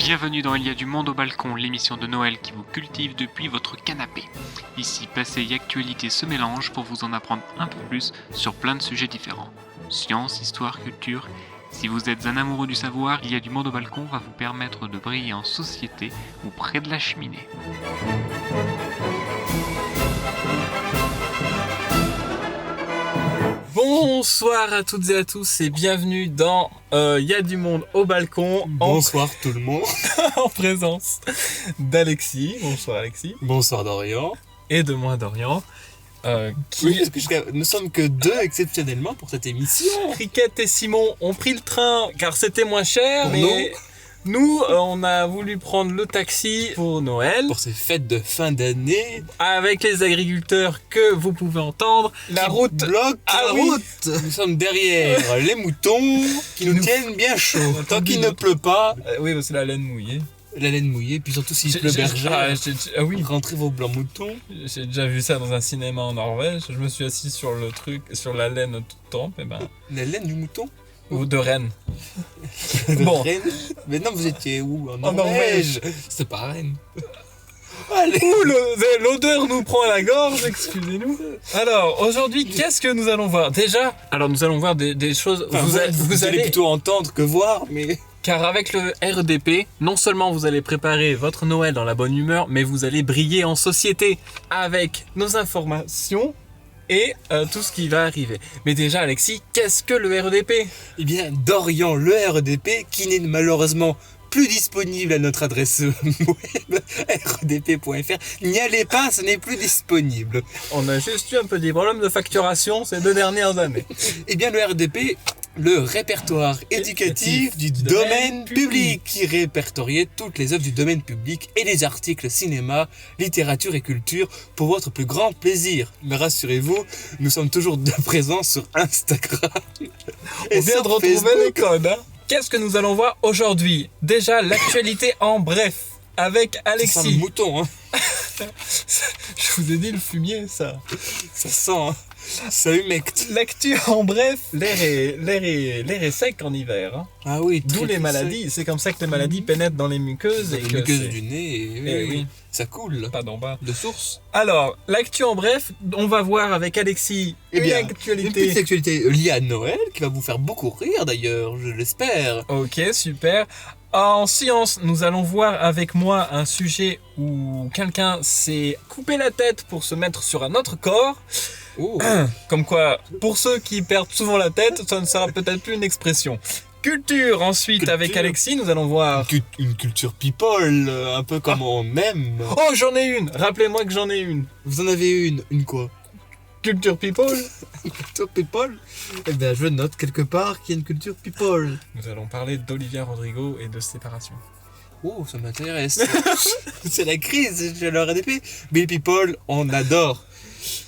Bienvenue dans Il y a du monde au balcon, l'émission de Noël qui vous cultive depuis votre canapé. Ici, passé et actualité se mélangent pour vous en apprendre un peu plus sur plein de sujets différents. Science, histoire, culture. Si vous êtes un amoureux du savoir, Il y a du monde au balcon va vous permettre de briller en société ou près de la cheminée. Bonsoir à toutes et à tous et bienvenue dans Il y a du monde au balcon. Bonsoir tout le monde. En présence d'Alexis. Bonsoir Alexis. Bonsoir Dorian. Et de moi Dorian. Oui, parce que nous sommes que deux exceptionnellement pour cette émission. Riquette et Simon ont pris le train car c'était moins cher. Pour mais nous, on a voulu prendre le taxi pour Noël. Pour ces fêtes de fin d'année. Avec les agriculteurs que vous pouvez entendre. La route bloque la route. Nous sommes derrière les moutons qui nous tiennent bien chaud. Tant qu'il ne pleut pas. Oui, c'est la laine mouillée. La laine mouillée, puis surtout s'il pleut bergère. Oui. Rentrez vos blancs moutons. J'ai déjà vu ça dans un cinéma en Norvège. Je me suis assis sur le truc, sur la laine tout le temps. Et ben... La laine du mouton ou de Rennes. Bon. Rennes. Mais non, vous étiez où? En Norvège. C'était pas Rennes. Allez. Ouh, l'odeur nous prend à la gorge, excusez-nous. Alors, aujourd'hui, qu'est-ce que nous allons voir? Déjà, alors nous allons voir des choses... Enfin, vous allez plutôt entendre que voir, mais... Car avec le RDP, non seulement vous allez préparer votre Noël dans la bonne humeur, mais vous allez briller en société avec nos informations et tout ce qui va arriver. Mais déjà, Alexis, qu'est-ce que le RDP? Eh bien, Dorian, le RDP, qui n'est malheureusement plus disponible à notre adresse web rdp.fr. N'y allez pas, ce n'est plus disponible. On a juste eu un peu des problèmes de facturation ces 2 dernières années. Eh bien, le RDP, le répertoire éducatif du domaine public, qui répertoriait toutes les œuvres du domaine public et les articles cinéma, littérature et culture pour votre plus grand plaisir. Mais rassurez-vous, nous sommes toujours présents sur Instagram. On vient de retrouver les codes, hein. Qu'est-ce que nous allons voir aujourd'hui? Déjà, l'actualité en bref, avec Alexis. Ça sent le mouton, hein. Je vous ai dit le fumier, ça. Ça sent, hein. Ça humecte. L'actu en bref, l'air est sec en hiver. Hein. Ah oui, d'où les maladies. Sec. C'est comme ça que les maladies pénètrent dans les muqueuses. Les muqueuses du nez, oui. Ça coule. Pas d'en bas. De source. Alors, l'actu en bref, on va voir avec Alexis une petite actualité liée à Noël qui va vous faire beaucoup rire d'ailleurs, je l'espère. Ok, super. En science, nous allons voir avec moi un sujet où quelqu'un s'est coupé la tête pour se mettre sur un autre corps. Oh. Comme quoi, pour ceux qui perdent souvent la tête, ça ne sera peut-être plus une expression. Culture, ensuite, avec Alexis, nous allons voir... Une culture people, un peu comme on aime. Oh, j'en ai une. Rappelez-moi que j'en ai une. Vous en avez une? Une quoi? Culture people. Culture people? Eh bien, je note quelque part qu'il y a une culture people. Nous allons parler d'Olivia Rodrigo et de séparation. Oh, ça m'intéresse. C'est la crise chez le RDP. Mais les people, on adore.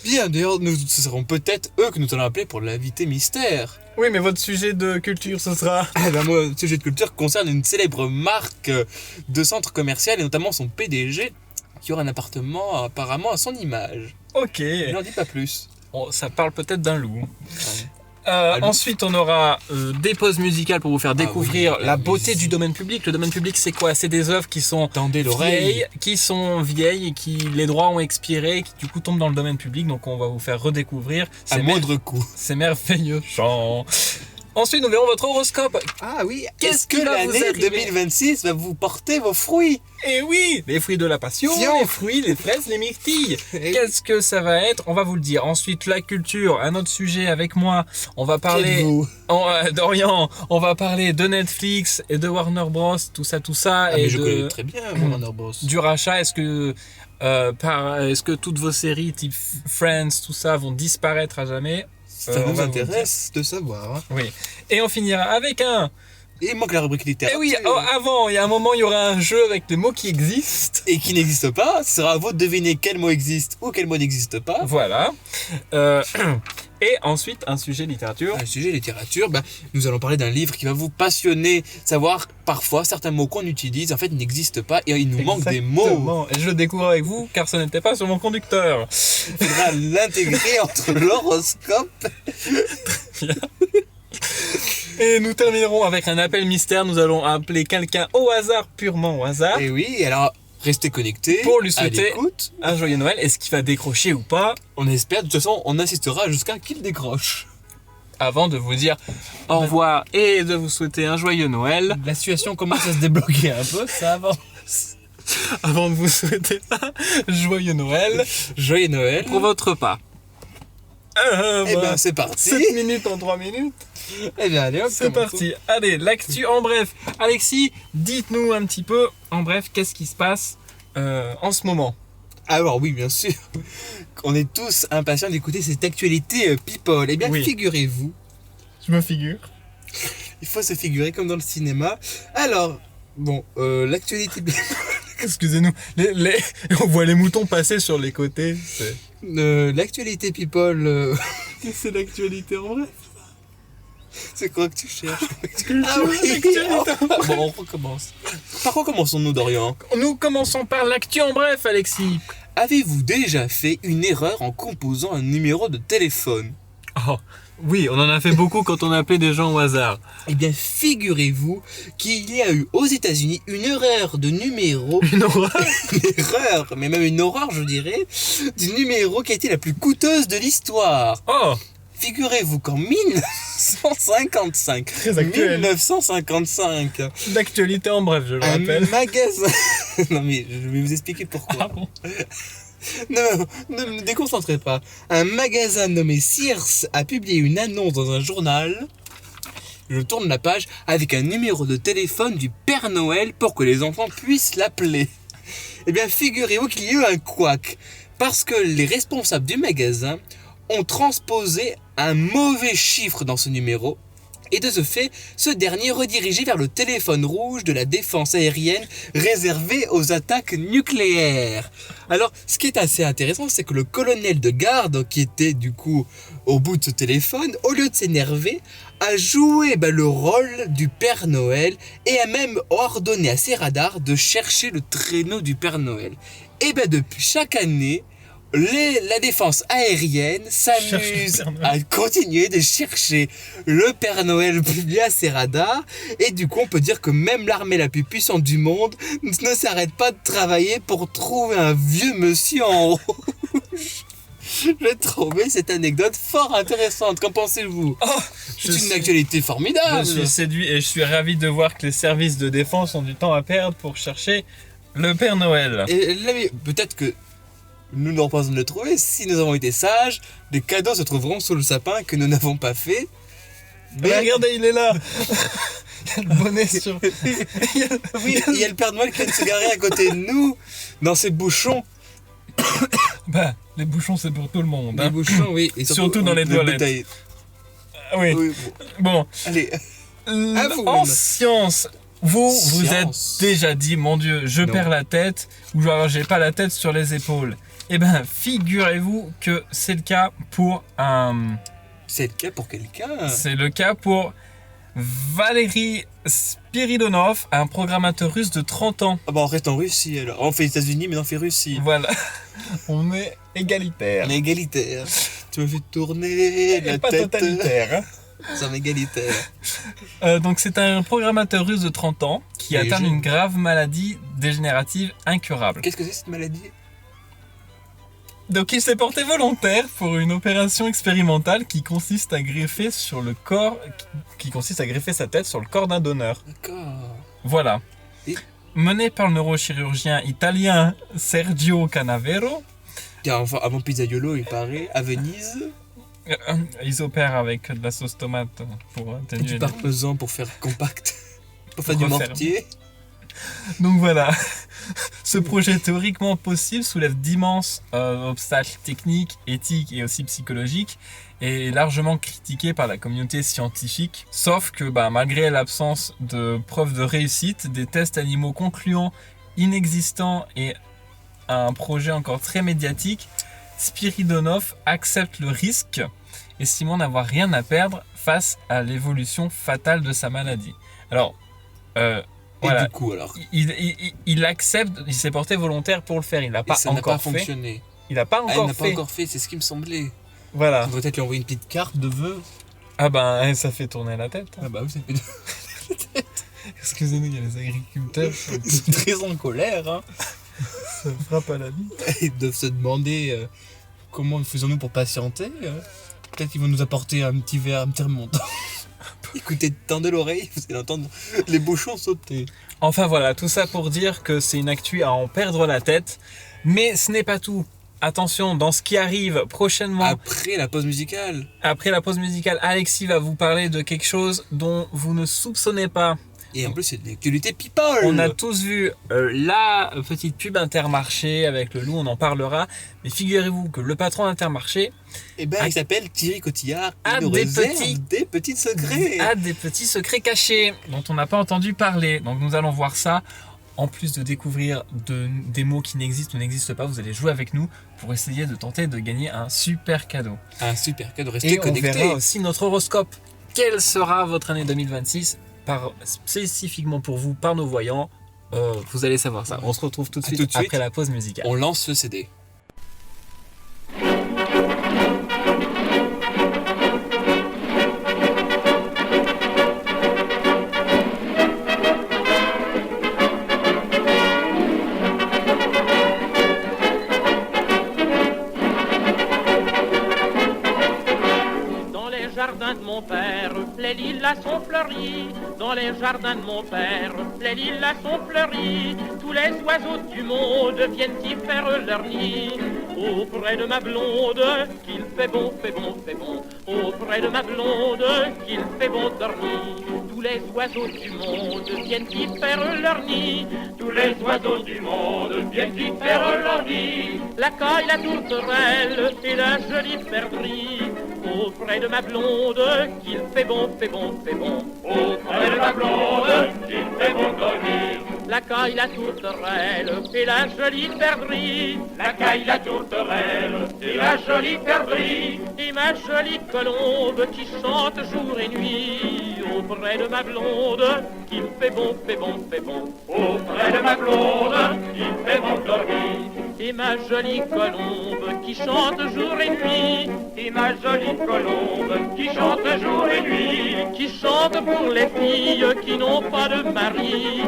Bien, d'ailleurs, ce seront peut-être eux que nous allons appeler pour l'invité mystère. Oui, mais votre sujet de culture, ce sera... Eh ben moi, le sujet de culture concerne une célèbre marque de centre commercial et notamment son PDG qui aura un appartement apparemment à son image. Ok. Je n'en dis pas plus. Ça parle peut-être d'un loup. Ensuite, on aura des pauses musicales pour vous faire découvrir la beauté du domaine public. Le domaine public, c'est quoi? C'est des œuvres qui sont vieilles, et qui les droits ont expiré, qui du coup tombent dans le domaine public. Donc, on va vous faire redécouvrir. À moindre coût. C'est merveilleux chant. Ensuite, nous verrons votre horoscope. Ah oui, qu'est-ce que l'année 2026 va vous porter vos fruits? Eh oui, les fruits de la passion, les fruits, les fraises, les myrtilles. Qu'est-ce que ça va être? On va vous le dire. Ensuite, la culture, un autre sujet avec moi. On va parler... Dorian, on va parler de Netflix et de Warner Bros, tout ça. Mais je connais très bien Warner Bros. Du rachat, est-ce que toutes vos séries type Friends, tout ça, vont disparaître à jamais? Ça nous intéresse de savoir. Hein. Oui. Et on finira avec un... Et il manque la rubrique littérature. Eh oui, avant, il y a un moment, il y aura un jeu avec des mots qui existent. Et qui n'existent pas. Ce sera à vous de deviner quel mot existe ou quel mot n'existe pas. Voilà. Et ensuite, un sujet littérature. Un sujet littérature, nous allons parler d'un livre qui va vous passionner. Savoir, parfois, certains mots qu'on utilise, en fait, n'existtent pas et il nous manque des mots. Et je le découvre avec vous, car ce n'était pas sur mon conducteur. Il faudra l'intégrer entre l'horoscope. Très bien. Et nous terminerons avec un appel mystère. Nous allons appeler quelqu'un au hasard, purement au hasard. Et oui, alors restez connectés. Pour lui souhaiter à l'écoute. un joyeux Noël. Est-ce qu'il va décrocher ou pas? On espère, de toute façon, on insistera jusqu'à qu'il décroche. Avant de vous dire au revoir et de vous souhaiter un joyeux Noël. La situation commence à se débloquer un peu, ça avance. Avant de vous souhaiter un joyeux Noël. Joyeux Noël. Pour votre repas. Eh ben c'est parti. 7 minutes en 3 minutes. Eh bien allez, hop, C'est parti. Allez, l'actu en bref. Alexis, dites-nous un petit peu, en bref, qu'est-ce qui se passe en ce moment? Alors oui, bien sûr. On est tous impatients d'écouter cette actualité people. Eh bien, Oui. figurez-vous, Je me figure. il faut se figurer comme dans le cinéma. Alors, bon, l'actualité Excusez-nous, on voit les moutons passer sur les côtés. l'actualité people, C'est l'actualité en bref. c'est quoi que tu cherches? Ah oui, Bon, on recommence. Par quoi commençons-nous, Dorian? Nous commençons par l'actu en bref, Alexis. Avez-vous déjà fait une erreur en composant un numéro de téléphone? Oh, oui, on en a fait beaucoup quand on appelait des gens au hasard. Eh bien, figurez-vous qu'il y a eu aux États-Unis une erreur de numéro. Une horreur. Une erreur, mais même une horreur, je dirais, du numéro qui a été la plus coûteuse de l'histoire. Oh, Figurez-vous qu'en 1955, Très actuel. 1955, d'actualité en bref, je le un rappelle. magasin. Non mais je vais vous expliquer pourquoi. Ah bon. Non, ne me déconcentrez pas. Un magasin nommé Sears a publié une annonce dans un journal. Je tourne la page avec un numéro de téléphone du Père Noël pour que les enfants puissent l'appeler. Eh bien, figurez-vous qu'il y a eu un couac parce que les responsables du magasin ont transposé un mauvais chiffre dans ce numéro. Et de ce fait, ce dernier redirigé vers le téléphone rouge de la défense aérienne réservé aux attaques nucléaires. Alors, ce qui est assez intéressant, c'est que le colonel de garde, qui était du coup au bout de ce téléphone, au lieu de s'énerver, a joué le rôle du Père Noël et a même ordonné à ses radars de chercher le traîneau du Père Noël. Et depuis chaque année, la défense aérienne s'amuse Cherche le Père à continuer de chercher le Père Noël via ses radars. Et du coup, on peut dire que même l'armée la plus puissante du monde ne s'arrête pas de travailler pour trouver un vieux monsieur en rouge. J'ai trouvé cette anecdote fort intéressante. Qu'en pensez-vous? Oh, C'est une actualité formidable. Je suis séduit et je suis ravi de voir que les services de défense ont du temps à perdre pour chercher le Père Noël. Et là, peut-être que nous n'aurons pas besoin de le trouver. Si nous avons été sages, des cadeaux se trouveront sous le sapin que nous n'avons pas fait. Mais regardez, il est là. Il y a le bonnet sur... Oui, il y a le Père Noël qui vient de se garer à côté de nous, dans ces bouchons. Les bouchons, c'est pour tout le monde. Les Hein. bouchons, oui. Et Surtout dans les toilettes. bouteilles. Oui. Oui, Bon. allez. En vous-même. science, vous êtes Science. déjà dit, mon Dieu, je Non. perds la tête, ou alors j'ai pas la tête sur les épaules. Eh ben, figurez-vous que c'est le cas pour un... C'est le cas pour quelqu'un. C'est le cas pour Valérie Spiridonov, un programmateur russe de 30 ans. Ah bah on reste en Russie alors. On fait États-Unis, mais on fait Russie. Voilà. On est égalitaire. On est égalitaire. Tu me fais tourner la Et pas tête. totalitaire. Nous sommes égalitaires. Donc c'est un programmateur russe de 30 ans qui Et atteint jeune. une grave maladie dégénérative incurable. Qu'est-ce que c'est cette maladie? Donc il s'est porté volontaire pour une opération expérimentale qui consiste à greffer sur le corps, qui consiste à greffer sa tête sur le corps d'un donneur. D'accord. Voilà. Et Mené par le neurochirurgien italien Sergio Canavero, Car enfin, avant Pizzaiolo, il paraît, à Venise, ils opèrent avec de la sauce tomate pour et atténuer. du parmesan pour faire compact. Pour faire Pour du refaire. mortier. Donc voilà, ce projet théoriquement possible soulève d'immenses obstacles techniques, éthiques et aussi psychologiques et est largement critiqué par la communauté scientifique. Sauf que malgré l'absence de preuves de réussite, des tests animaux concluants, inexistants et un projet encore très médiatique, Spiridonov accepte le risque, estimant n'avoir rien à perdre face à l'évolution fatale de sa maladie. Alors, Et voilà. du coup, alors. Il accepte, il s'est porté volontaire pour le faire. Il n'a Et pas ça n'a encore pas fait. fonctionné. Il n'a pas Ah, encore elle n'a fait. pas encore fait, c'est ce qui me semblait. Voilà. On va peut-être lui envoyer une petite carte de vœux. Ah ben, ça fait tourner la tête. Ah bah oui, ça fait... Excusez-nous, il y a les agriculteurs. Ils sont très en colère, hein. Ça frappe à la vie. Ils doivent se demander comment faisons-nous pour patienter. Peut-être qu'ils vont nous apporter un petit remontant. Écoutez, tendez l'oreille, vous allez entendre les bouchons sauter. Enfin voilà, tout ça pour dire que c'est une actu à en perdre la tête. Mais ce n'est pas tout. Attention, dans ce qui arrive prochainement, Après la pause musicale. Alexis va vous parler de quelque chose dont vous ne soupçonnez pas. Et en plus, c'est de l'actualité people. On a tous vu la petite pub Intermarché avec le loup, on en parlera. Mais figurez-vous que le patron d'Intermarché il s'appelle Thierry Cotillard. a Il nous des réserve des petits secrets. a des petits secrets cachés dont on n'a pas entendu parler. Donc nous allons voir ça. En plus de découvrir des mots qui n'existent ou n'existent pas, vous allez jouer avec nous pour essayer de tenter de gagner un super cadeau. Un super cadeau, restez Et connectés. on verra aussi notre horoscope. Quelle sera votre année 2026 spécifiquement pour vous par nos voyants? Vous allez savoir ça. On se retrouve tout de suite après la pause musicale. On lance le CD. De mon père, les lilas sont fleuris. Dans les jardins de mon père, les lilas sont fleuris. Tous les oiseaux du monde viennent y faire leur nid. Auprès de ma blonde, qu'il fait bon, fait bon, fait bon. Auprès de ma blonde, qu'il fait bon dormir. Tous les oiseaux du monde viennent y faire leur nid. Tous les oiseaux du monde viennent y faire leur nid. La caille, la tourterelle et la jolie perdrix. Auprès de ma blonde, qu'il fait bon, fait bon, fait bon. Auprès de ma blonde, qu'il fait bon dormir. La caille, la tourterelle et la jolie perdrix. La caille, la tourterelle et la jolie perdrix. Et ma jolie colombe qui chante jour et nuit. Auprès de ma blonde, qu'il fait bon, fait bon, fait bon. Auprès de ma blonde, qu'il fait bon dormir. Et ma jolie colombe qui chante jour et nuit. Et ma jolie colombe qui chante jour et nuit. Qui chante pour les filles qui n'ont pas de mari.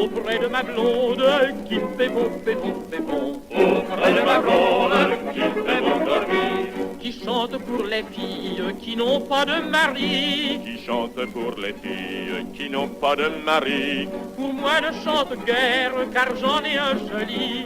Auprès de ma blonde qui fait bon, fait bon, fait bon. Auprès de ma blonde qui fait bon dormir. Qui chante pour les filles qui n'ont pas de mari. Qui chante pour les filles qui n'ont pas de mari. Pour moi ne chante guère car j'en ai un joli.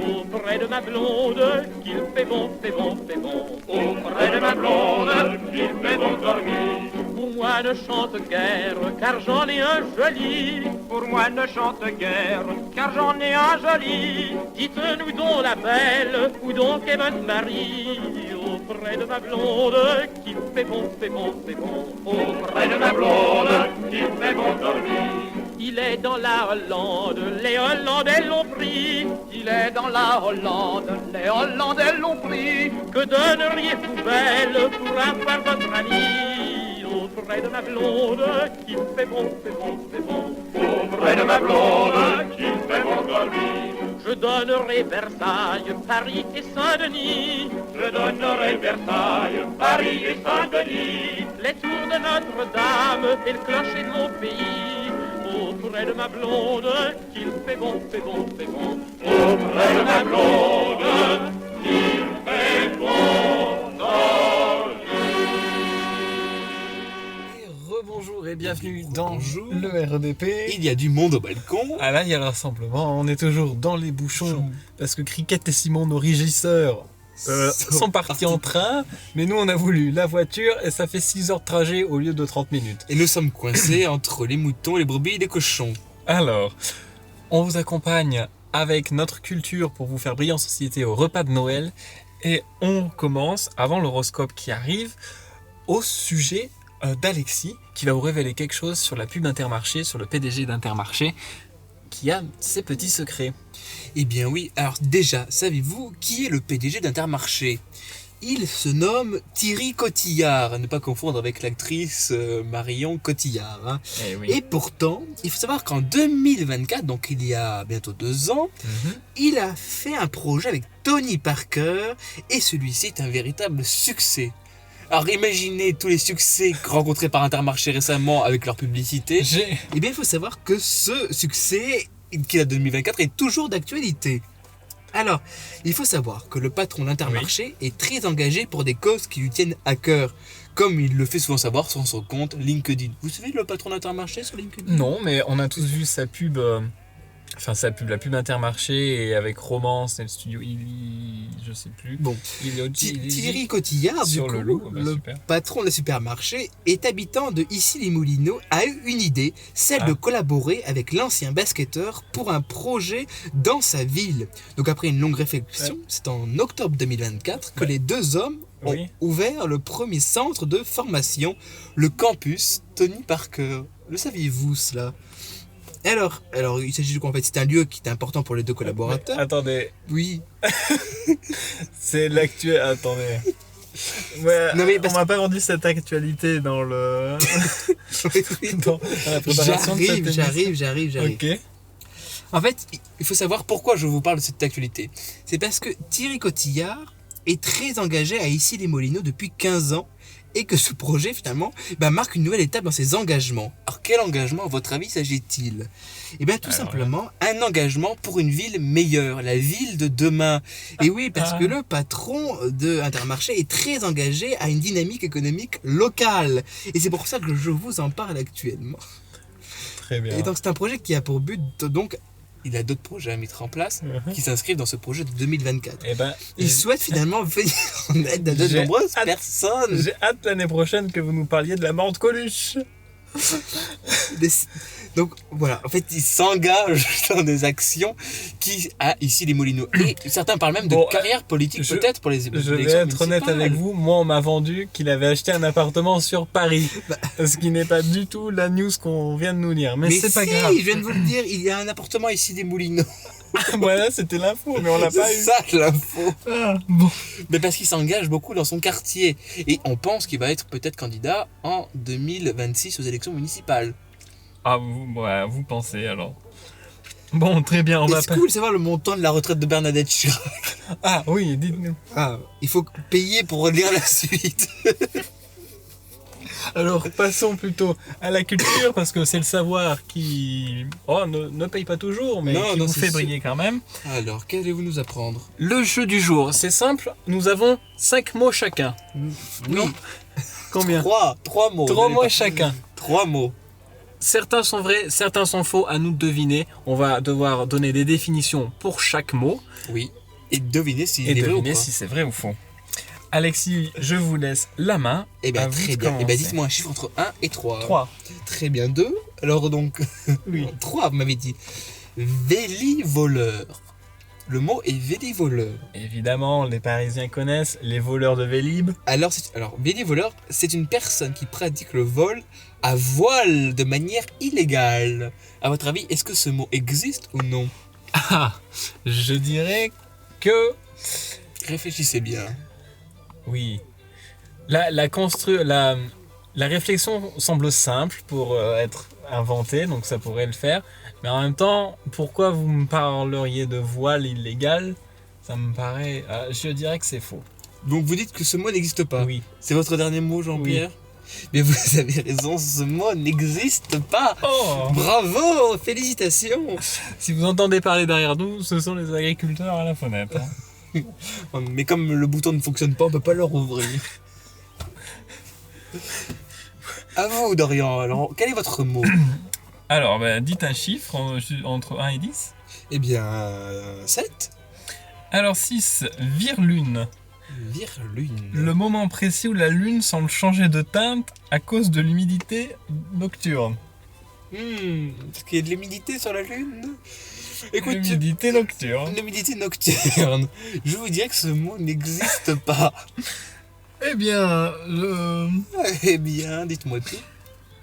Auprès de ma blonde, qu'il fait bon, fait bon, fait bon. Auprès de ma blonde, qu'il fait bon dormir. Pour moi ne chante guère, car j'en ai un joli. Pour moi ne chante guère, car j'en ai un joli. Dites-nous donc la belle, où donc est votre mari. Auprès de ma blonde, qu'il fait bon, fait bon, fait bon. Auprès de ma blonde, qu'il fait bon dormir. Il est dans la Hollande, les Hollandais l'ont pris. Il est dans la Hollande, les Hollandais l'ont pris. Que donneriez-vous belle pour avoir votre ami? Auprès de ma blonde, qui fait bon, fait bon, fait bon. Auprès de ma blonde, qui fait bon dormir. Je donnerai Versailles, Paris et Saint-Denis. Je donnerai Versailles, Paris et Saint-Denis. Les tours de Notre-Dame et le clocher de mon pays. Auprès de ma blonde, qu'il fait bon, fait bon, fait bon. Auprès de ma blonde, qu'il fait bon dormir. Rebonjour et bienvenue dans le RDP. Il y a du monde au balcon. Ah là, il y a le rassemblement. On est toujours dans les bouchons parce que Cricket et Simon, nos régisseurs, sont partis en train. Mais nous, on a voulu la voiture et ça fait 6 heures de trajet au lieu de 30 minutes. Et nous sommes coincés entre les moutons, les brebis et les cochons. Alors, on vous accompagne avec notre culture pour vous faire briller en société au repas de Noël. Et on commence, avant l'horoscope qui arrive, au sujet d'Alexis qui va vous révéler quelque chose sur la pub Intermarché, sur le PDG d'Intermarché qui a ses petits secrets. Eh bien oui, alors déjà, savez-vous qui est le PDG d'Intermarché ? Il se nomme Thierry Cotillard, à ne pas confondre avec l'actrice Marion Cotillard. Hein. Oui. Et pourtant, il faut savoir qu'en 2024, donc il y a bientôt 2 ans, il a fait un projet avec Tony Parker et celui-ci est un véritable succès. Alors imaginez tous les succès rencontrés par Intermarché récemment avec leur publicité. Eh bien il faut savoir que ce succès qui est de 2024 est toujours d'actualité. Alors, il faut savoir que le patron d'Intermarché est très engagé pour des causes qui lui tiennent à cœur, comme il le fait souvent savoir sur son compte LinkedIn. Vous suivez le patron d'Intermarché sur LinkedIn ? Non, mais on a tous vu sa pub, la pub Intermarché et avec Romance et le studio Illy, je sais plus. Bon, Thierry Cotillard, sur du coup, le loup, le super. patron de supermarché, est habitant de Issy-les-Moulineaux, a eu une idée, celle de collaborer avec l'ancien basketteur pour un projet dans sa ville. Donc après une longue réflexion, c'est en octobre 2024 que les deux hommes ont ouvert le premier centre de formation, le campus Tony Parker. Le saviez-vous cela ? Alors, il s'agit de quoi en fait ? C'est un lieu qui est important pour les deux collaborateurs. Mais attendez. Oui. C'est l'actuel. Attendez. Ouais, non, mais on m'a pas rendu cette actualité dans le. Dans la préparation de cette émission. J'arrive. Ok. En fait, il faut savoir pourquoi je vous parle de cette actualité. C'est parce que Thierry Cotillard est très engagé à Issy-les-Moulineaux depuis 15 ans et que ce projet, finalement, marque une nouvelle étape dans ses engagements. Alors, quel engagement, à votre avis, s'agit-il ? Eh bien, tout simplement, un engagement pour une ville meilleure, la ville de demain. Et oui, parce que le patron de Intermarché est très engagé à une dynamique économique locale. Et c'est pour ça que je vous en parle actuellement. Très bien. Et donc, c'est un projet qui a pour but, donc, il a d'autres projets à mettre en place qui s'inscrivent dans ce projet de 2024. Il souhaite finalement venir en aide à de nombreuses personnes. J'ai hâte l'année prochaine que vous nous parliez de la mort de Coluche. Donc voilà, en fait, il s'engage dans des actions qui a ici les Moulineaux. Et certains parlent même de carrière politique peut-être pour les élections. Je vais être honnête avec vous, moi on m'a vendu qu'il avait acheté un appartement sur Paris. Ce qui n'est pas du tout la news qu'on vient de nous dire. Mais c'est pas grave. Je viens de vous le dire, il y a un appartement ici des Moulineaux. Voilà, c'était l'info, mais on l'a pas eu. C'est ça l'info. Bon. Mais parce qu'il s'engage beaucoup dans son quartier. Et on pense qu'il va être peut-être candidat en 2026 aux élections municipales. Ah, vous pensez alors. Bon, très bien, on va pas... Est-ce que vous voulez savoir le montant de la retraite de Bernadette Chirac ? Ah oui, dites-nous. Il faut payer pour lire la suite. Alors, passons plutôt à la culture, parce que c'est le savoir qui ne paye pas toujours, mais qui vous fait briller quand même. Alors, qu'allez-vous nous apprendre ? Le jeu du jour, c'est simple, nous avons 5 mots chacun. Oui. Non ? Combien ? 3 mots. 3 mots chacun. 3 mots. Certains sont vrais, certains sont faux, à nous de deviner. On va devoir donner des définitions pour chaque mot. Oui. Et deviner si c'est vrai ou faux. Alexis, je vous laisse la main. Eh bien, très bien. Eh bien, dites-moi un chiffre entre 1 et 3. 3. Très bien. 2. Alors donc, oui. 3, vous m'avez dit. Vélivoleur. Le mot est vélivoleur. Évidemment, les Parisiens connaissent les voleurs de Vélib. Alors, vélivoleur, c'est une personne qui pratique le vol à voile de manière illégale. À votre avis, est-ce que ce mot existe ou non ? Je dirais que... Réfléchissez bien. Oui. La réflexion semble simple pour être inventée, donc ça pourrait le faire. Mais en même temps, pourquoi vous me parleriez de voile illégal ? Ça me paraît... je dirais que c'est faux. Donc vous dites que ce mot n'existe pas ? Oui. C'est votre dernier mot, Jean-Pierre ? Oui. Mais vous avez raison, ce mot n'existe pas. Oh ! Bravo, félicitations. Si vous entendez parler derrière nous, ce sont les agriculteurs à la fenêtre. Mais comme le bouton ne fonctionne pas, on ne peut pas le rouvrir. À vous, Dorian. Alors, quel est votre mot ? Alors, dites un chiffre entre 1 et 10. Eh bien, 7. Alors 6, virlune. Virlune. Le moment précis où la lune semble changer de teinte à cause de l'humidité nocturne. Parce qu'il y a de l'humidité sur la lune. Écoute, l'humidité nocturne. L'humidité nocturne. Je vous dirais que ce mot n'existe pas. Eh bien, dites-moi tout.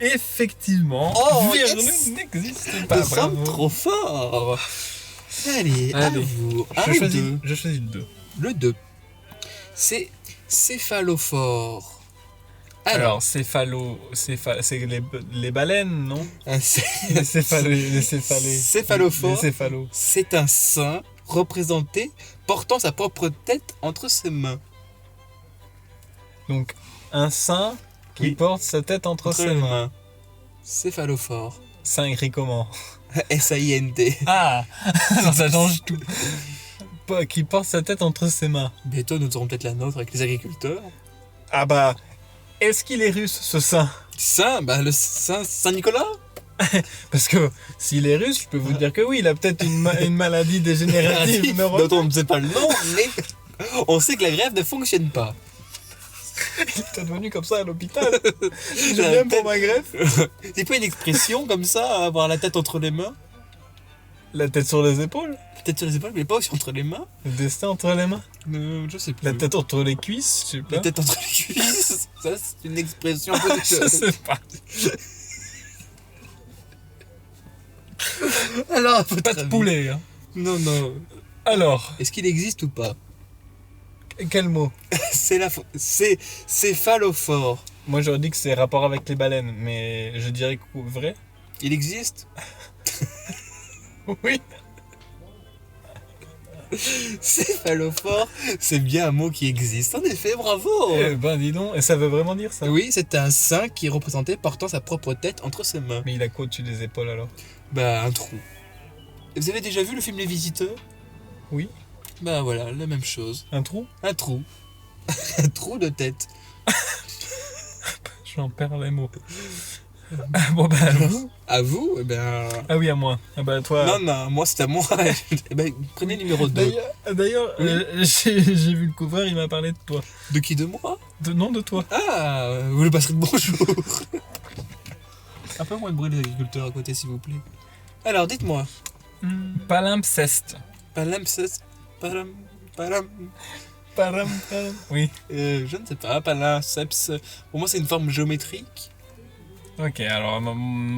Effectivement, virlune n'existe pas. Nous sommes trop forts. Allez. À vous. Je choisis le 2. Le 2. C'est céphalophore. Alors c'est les baleines, non ? Les céphalophores. C'est un saint représenté portant sa propre tête entre ses mains. Donc, Un saint qui Oui. porte sa tête entre ses mains. Céphalophore. Saint écrit comment? S-A-I-N-T. Ah alors ça change tout. Qui porte sa tête entre ses mains. Bientôt, nous aurons peut-être la nôtre avec les agriculteurs. Ah bah, est-ce qu'il est russe ce saint? Saint, bah le Saint-Nicolas. Parce que s'il est russe, je peux vous dire que oui, il a peut-être une maladie dégénérative neurologique. dont on ne sait pas le nom, mais on sait que la grève ne fonctionne pas. Il est peut-être venu comme ça à l'hôpital. Je viens pour ma greffe. C'est pas une expression comme ça, avoir la tête entre les mains? La tête sur les épaules. La tête sur les épaules, mais pas aussi entre les mains? Le destin entre les mains. Je sais plus. La tête entre les cuisses, je sais pas. La tête entre les cuisses, ça c'est une expression un peu Je sais pas. Alors, à Pas votre de avis. poulet. Hein. Non, non. Alors, Est-ce qu'il existe ou pas? quel mot? C'est céphalophore. Moi j'aurais dit que c'est rapport avec les baleines, mais je dirais que vrai. Il existe? Oui. Céphalophore, c'est bien un mot qui existe. En effet, bravo. Eh ben dis donc, et ça veut vraiment dire ça? Oui, c'est un saint qui est représenté portant sa propre tête entre ses mains. Mais il a quoi au-dessus des épaules alors? Bah, un trou. Vous avez déjà vu le film Les Visiteurs? Oui. Bah voilà, la même chose. Un trou? Un trou. Un trou de tête. J'en perds les mots. Bon bah vous? À vous? Eh ben... Ah oui, à moi. Ah bah toi. Non, non, moi c'est à moi. Eh ben, prenez numéro 2. D'ailleurs, Oui. j'ai vu le couvreur, il m'a parlé de toi. De qui? De moi? Non, de toi. Ah, vous le passerez de bonjour. Un peu moins de bruit les agriculteurs à côté, s'il vous plaît. Alors, dites-moi. Palimpseste. Palimpseste. Palam. Oui. Je ne sais pas, palimpseps. Pour moi, c'est une forme géométrique. Ok, alors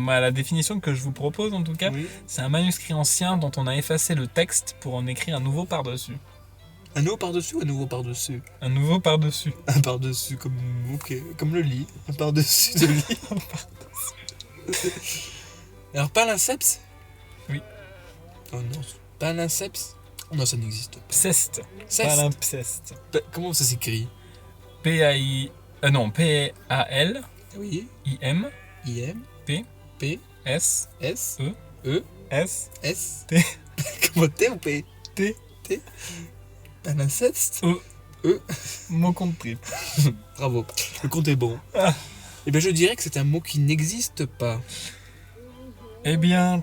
la définition que je vous propose en tout cas, Oui. c'est un manuscrit ancien dont on a effacé le texte pour en écrire un nouveau par-dessus. Un nouveau par-dessus ou un nouveau par-dessus? Un nouveau par-dessus. Un par-dessus, comme... Ok, comme le lit. Un par-dessus de lit. Alors, palinceps? Oui. Oh non, palinceps? Non, ça n'existe pas. Pseste. Ceste. Palimpseste. Comment ça s'écrit? P-A-I... non, P-A-L-I-M... Oui. I-M. P. P. S... S. E. E. S... S. T. Comment T ou P? T. T. Palinceps? E. E. Mot compte triple. Bravo, le compte est bon. Ah. Eh bien, je dirais que c'est un mot qui n'existe pas. Eh bien...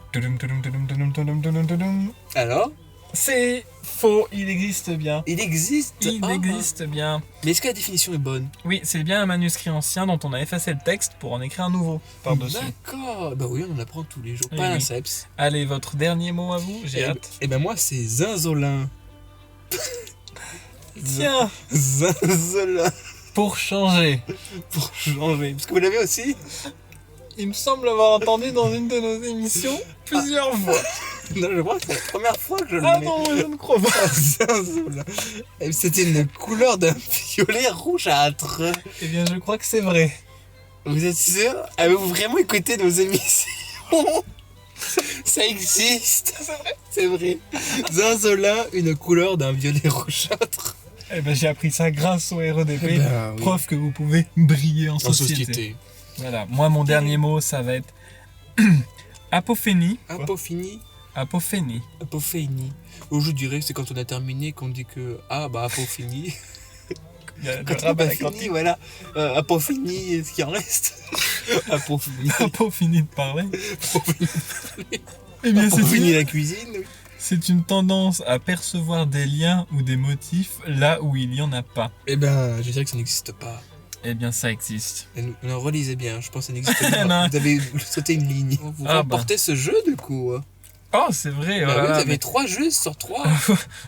Alors? C'est faux, il existe bien. Il existe. Il Ah. existe bien. Mais est-ce que la définition est bonne? Oui, c'est bien un manuscrit ancien dont on a effacé le texte pour en écrire un nouveau par-dessus. D'accord. Bah oui, on en apprend tous les jours. Oui, Palinceps. Allez, votre dernier mot à vous, j'ai hâte. Eh ben moi, c'est zinzolin. Tiens, Zinzolin. pour changer, Pour changer. Parce que vous l'avez aussi? il me semble avoir entendu dans une de nos émissions plusieurs fois. Non, je crois que c'est la première fois que je le Ah mets. non, je ne crois pas. Zinzolin. Et c'était une couleur d'un violet rougeâtre. Eh bien, je crois que c'est vrai. Vous êtes sûr? Avez-vous vraiment écouté nos émissions? Ça existe. C'est vrai. Zinzolin, une couleur d'un violet rougeâtre. Eh ben, j'ai appris ça grâce au REDP, Eh ben, oui. preuve que vous pouvez briller en En société. société. Voilà, moi, mon dernier mot, ça va être apophénie. Apophénie. Apophénie. Apophénie. Ou je dirais que c'est quand on a terminé qu'on dit que ah bah apophénie. Il y a le Quand on rabat a à la fini, cantine. voilà. Apophénie, est-ce qu'il en reste? Apophénie. Apophénie de parler. Eh bien, Apophénie la cuisine. Oui. c'est une tendance à percevoir des liens ou des motifs là où il n'y en a pas. Eh ben, je dirais que ça n'existe pas. Eh bien, ça existe. Non, relisez bien, je pense que ça n'existe pas. Non. Vous avez sauté une ligne. Vous Ah, remportez ce jeu du coup. Oh, c'est vrai. Bah oui, voilà, vous avez mais 3 jeux sur 3.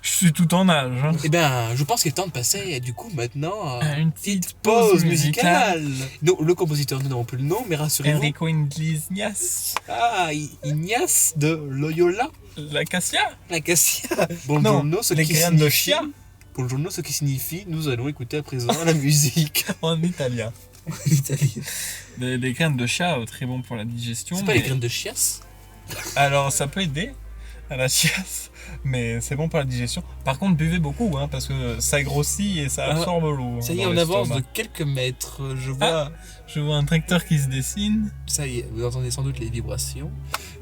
je suis tout en âge. Hein. Eh ben, je pense qu'il est temps de passer du coup maintenant à Une petite pause musicale. Non, le compositeur, nous n'avons plus le nom, mais rassurez-vous. Enrico Iglesias. Ah, Ignace de Loyola, L'acacia. la Cassia. Non, Bonjour, ce les qui graines de signifie- chia. Bonjour, ce qui signifie, nous allons écouter à présent la musique. En italien. Italien. Les graines de chat, très bon pour la digestion. C'est pas mais- les graines de chiasse? Alors, ça peut aider. à la chiasse, mais c'est bon pour la digestion. Par contre, buvez beaucoup, parce que ça grossit et ça absorbe l'eau. Ça y est, dans on avance l'estomac. de quelques mètres. Je vois, Je vois un tracteur qui se dessine. ça y est, vous entendez sans doute les vibrations.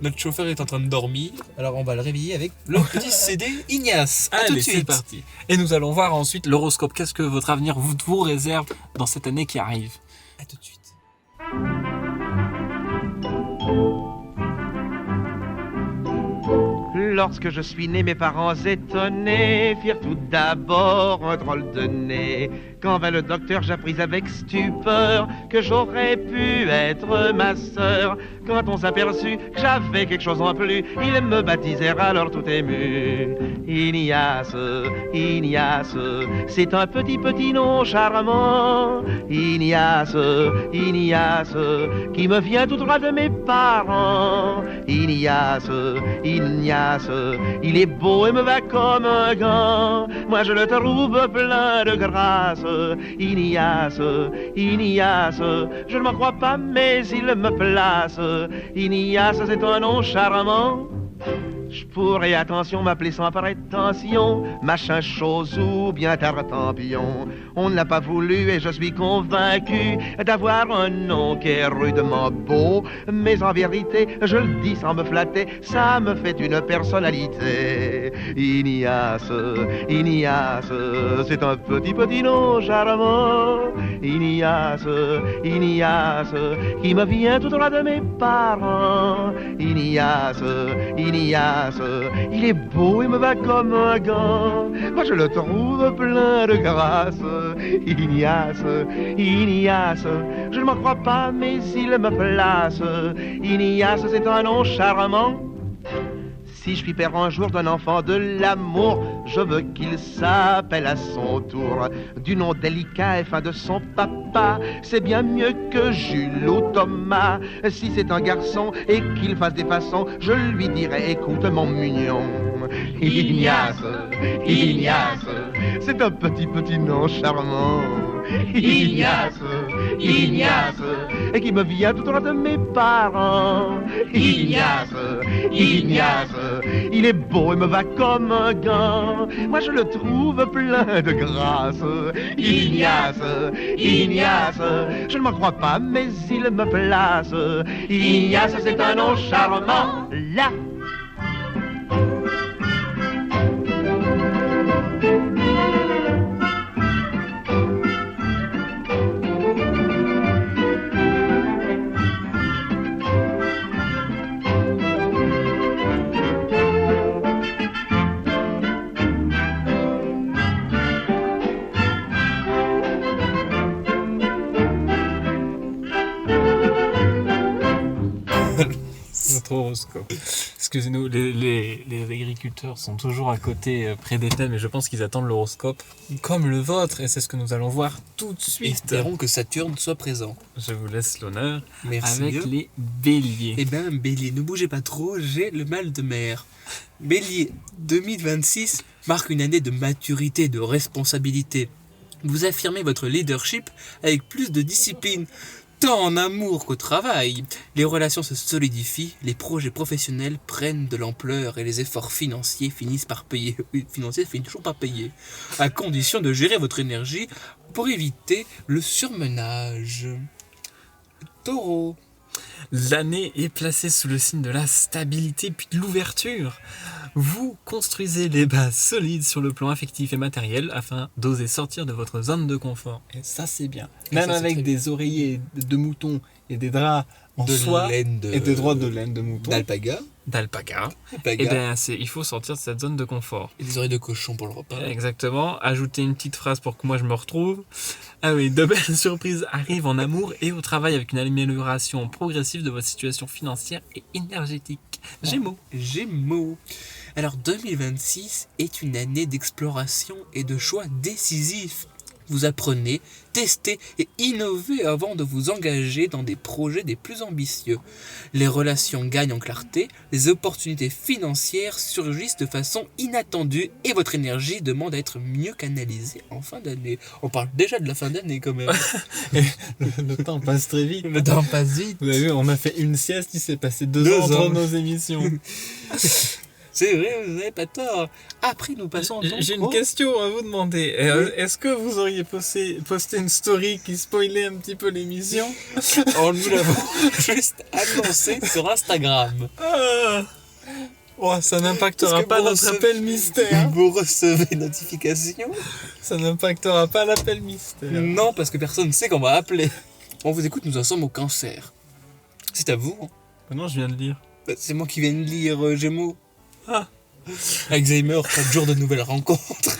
Notre chauffeur est en train de dormir, alors on va le réveiller avec le petit CD Ignace. À tout de Allez, c'est suite. parti. Et nous allons voir ensuite l'horoscope. Qu'est-ce que votre avenir vous réserve dans cette année qui arrive? À tout de suite. Lorsque je suis né, mes parents étonnés firent tout d'abord un drôle de nez. Quand vint le docteur, j'appris avec stupeur que j'aurais pu être ma sœur. Quand on s'aperçut que j'avais quelque chose en plus, ils me baptisèrent alors tout ému. Ignace, Ignace, c'est un petit nom charmant. Ignace, Ignace, qui me vient tout droit de mes parents. Ignace, Ignace, il est beau et me va comme un gant. Moi je le trouve plein de grâce. Ignace, Ignace, je ne m'en crois pas mais il me place. Ignace, c'est un nom charmant. Je pourrais, attention, m'appeler sans prétention machin chose ou bien tartampion. On ne l'a pas voulu et je suis convaincu d'avoir un nom qui est rudement beau. Mais en vérité, je le dis sans me flatter, ça me fait une personnalité. Ignace, Ignace, c'est un petit nom charmant. Ignace, Ignace, qui me vient tout droit de mes parents. Ignace, Ignace, il est beau et me va comme un gant. Moi je le trouve plein de grâce. Ignace, Ignace, je ne m'en crois pas mais il me place. Ignace, c'est un nom charmant. Si je puis père un jour d'un enfant de l'amour, je veux qu'il s'appelle à son tour du nom délicat et fin de son papa. C'est bien mieux que Jules ou Thomas. Si c'est un garçon et qu'il fasse des façons, je lui dirai écoute mon mignon. Ignace, Ignace, c'est un petit nom charmant. Ignace, Ignace, et qui me vient tout droit de mes parents. Ignace, Ignace, il est beau et me va comme un gant. Moi je le trouve plein de grâce. Ignace, Ignace, je ne m'en crois pas mais il me place. Ignace, c'est un nom charmant. Là. Notre horoscope. Excusez-nous, les agriculteurs sont toujours à côté, près des thèmes, mais je pense qu'ils attendent l'horoscope comme le vôtre, et c'est ce que nous allons voir tout de suite. Espérons que Saturne soit présent. Je vous laisse l'honneur Merci avec bien. les béliers. Eh ben, Bélier, ne bougez pas trop, j'ai le mal de mer. Bélier, 2026 marque une année de maturité et de responsabilité. Vous affirmez votre leadership avec plus de discipline, tant en amour qu'au travail. Les relations se solidifient, les projets professionnels prennent de l'ampleur et les efforts financiers finissent par payer. Financiers finissent toujours par payer, à condition de gérer votre énergie pour éviter le surmenage. Taureau. L'année est placée sous le signe de la stabilité puis de l'ouverture. Vous construisez les bases solides sur le plan affectif et matériel afin d'oser sortir de votre zone de confort. Et ça, c'est bien. Et Même ça, c'est avec très des oreillers de mouton et des draps en De soie laine et des draps de laine de mouton, d'alpaga. d'alpaga, Alpaga. eh ben, il faut sortir de cette zone de confort. Et des oreilles de cochon pour le repas. Exactement. Ajouter une petite phrase pour que moi je me retrouve. Ah oui, de belles surprises arrivent en amour et au travail avec une amélioration progressive de votre situation financière et énergétique. Gémeaux. Gémeaux. Alors 2026 est une année d'exploration et de choix décisifs. Vous apprenez, testez et innovez avant de vous engager dans des projets des plus ambitieux. Les relations gagnent en clarté, les opportunités financières surgissent de façon inattendue et votre énergie demande à être mieux canalisée en fin d'année. On parle déjà de la fin d'année quand même. Le temps passe très vite. Le temps passe vite. Vous avez vu, on a fait une sieste, il s'est passé 2 2 ans entre ans. nos émissions. C'est vrai, vous n'avez pas tort. Après, nous passons... J'ai une question à vous demander. Est-ce que vous auriez posté une story qui spoilait un petit peu l'émission? Nous l'avons juste annoncé sur Instagram. Oh, ça n'impactera pas notre appel mystère. Vous recevez une notification? Ça n'impactera pas l'appel mystère. Non, parce que personne ne sait qu'on va appeler. On vous écoute, nous en sommes au cancer. C'est à vous. Non, je viens de lire. C'est moi qui viens de lire Gémeaux. Ah. Alzheimer, 4 jours de nouvelles rencontres.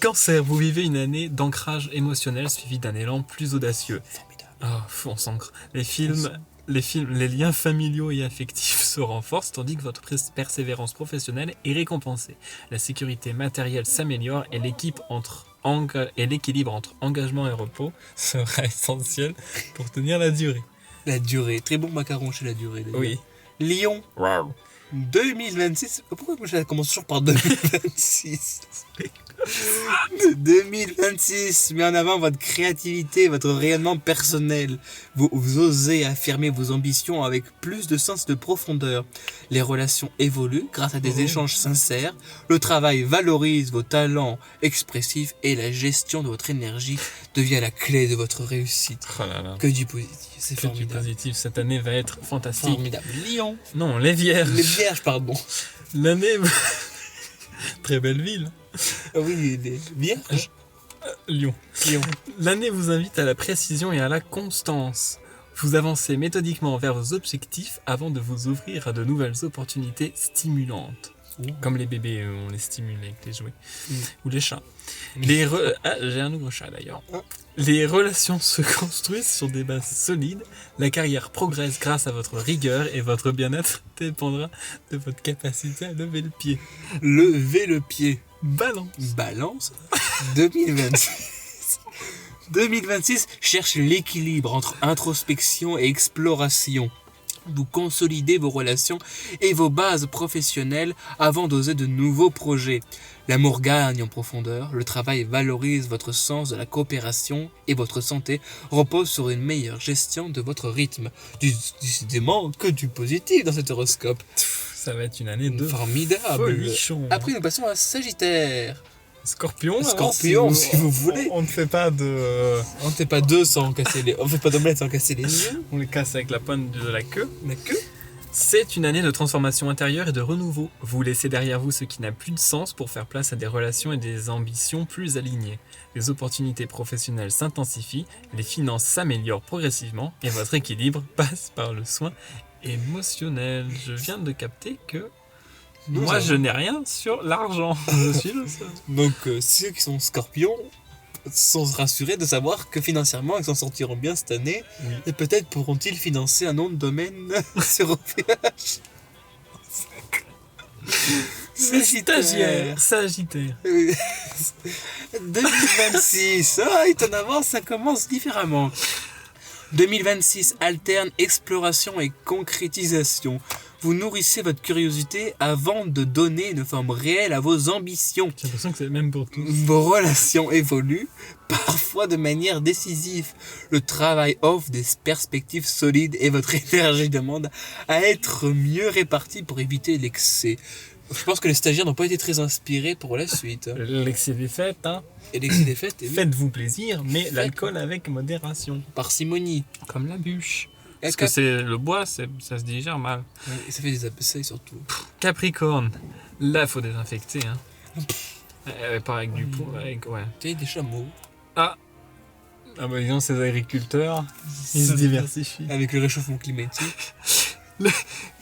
Cancer, vous vivez une année d'ancrage émotionnel suivie d'un élan plus audacieux. Formidable. On s'ancre. Les liens familiaux et affectifs se renforcent tandis que votre persévérance professionnelle est récompensée. La sécurité matérielle s'améliore et l'équilibre entre engagement et repos sera essentiel pour tenir la durée. La durée. Très bon macaron chez la durée. D'ailleurs. Oui. Lyon. Wow. 2026. Pourquoi ça commence toujours par 2026? 2026 met en avant votre créativité, votre rayonnement personnel. Vous osez affirmer vos ambitions avec plus de sens de profondeur. Les relations évoluent grâce à des échanges sincères. Le travail valorise vos talents expressifs et la gestion de votre énergie devient la clé de votre réussite. Oh là là. Que du positif, c'est Que du formidable. positif, cette année va être fantastique. Formidable. Lyon. Non, les Vierges. Les Vierges, pardon. L'année... Très belle ville. Ah oui, les Vierges. Lyon. L'année vous invite à la précision et à la constance. Vous avancez méthodiquement vers vos objectifs avant de vous ouvrir à de nouvelles opportunités stimulantes. Comme les bébés, on les stimule avec les jouets. Ou les chats. J'ai un nouveau chat d'ailleurs. Les relations se construisent sur des bases solides. La carrière progresse grâce à votre rigueur et votre bien-être dépendra de votre capacité à lever le pied. Levez le pied. Balance. 2026 cherche l'équilibre entre introspection et exploration. Vous consolidez vos relations et vos bases professionnelles avant d'oser de nouveaux projets. L'amour gagne en profondeur, le travail valorise votre sens de la coopération et votre santé repose sur une meilleure gestion de votre rythme. Décidément que du positif dans cet horoscope. Ça va être une année de formidable. Folichon. Après, nous passons à Sagittaire. Scorpion, si vous voulez. On ne fait pas de... On ne fait pas d'œufs sans casser les... On fait pas d'omelette sans casser les œufs. On les casse avec la pointe de la queue. La queue. C'est une année de transformation intérieure et de renouveau. Vous laissez derrière vous ce qui n'a plus de sens pour faire place à des relations et des ambitions plus alignées. Les opportunités professionnelles s'intensifient, les finances s'améliorent progressivement et votre équilibre passe par le soin émotionnel. Je viens de capter que moi je n'ai rien sur l'argent. Je suis le seul. Donc ceux qui sont scorpions sont rassurés de savoir que financièrement ils s'en sortiront bien cette année. Oui. Et peut-être pourront-ils financer un nom de domaine sur OVH. Sagittaire. 2026. Étonnamment, ça commence différemment. 2026 alterne exploration et concrétisation. Vous nourrissez votre curiosité avant de donner une forme réelle à vos ambitions. J'ai l'impression que c'est même pour tous. Vos relations évoluent, parfois de manière décisive. Le travail offre des perspectives solides et votre énergie demande à être mieux répartie pour éviter l'excès. Je pense que les stagiaires n'ont pas été très inspirés pour la suite. L'excès des fêtes, hein. Et l'excès des fêtes, Faites-vous plaisir, mais l'alcool avec modération. Parcimonie. Comme la bûche. Parce que c'est le bois, ça se digère mal. Et ça fait des abcès surtout. Capricorne. Là, il faut désinfecter. Hein. Pas avec du pot, ouais. Tu as des chameaux. Ah bah disons, ces agriculteurs, ils se diversifient. Avec le réchauffement climatique.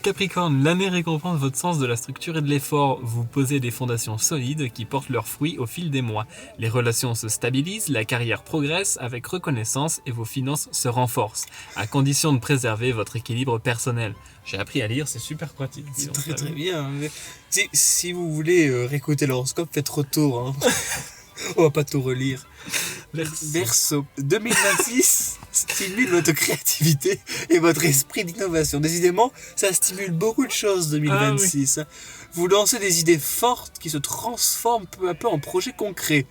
Capricorne, l'année récompense votre sens de la structure et de l'effort. Vous posez des fondations solides qui portent leurs fruits au fil des mois. Les relations se stabilisent, la carrière progresse avec reconnaissance et vos finances se renforcent, à condition de préserver votre équilibre personnel. J'ai appris à lire, c'est super pratique. C'est très bien. Si vous voulez réécouter l'horoscope, faites retour. Hein. On va pas tout relire. Verseau. 2026 stimule votre créativité et votre esprit d'innovation. Décidément, ça stimule beaucoup de choses 2026. Ah, oui. Vous lancez des idées fortes qui se transforment peu à peu en projets concrets.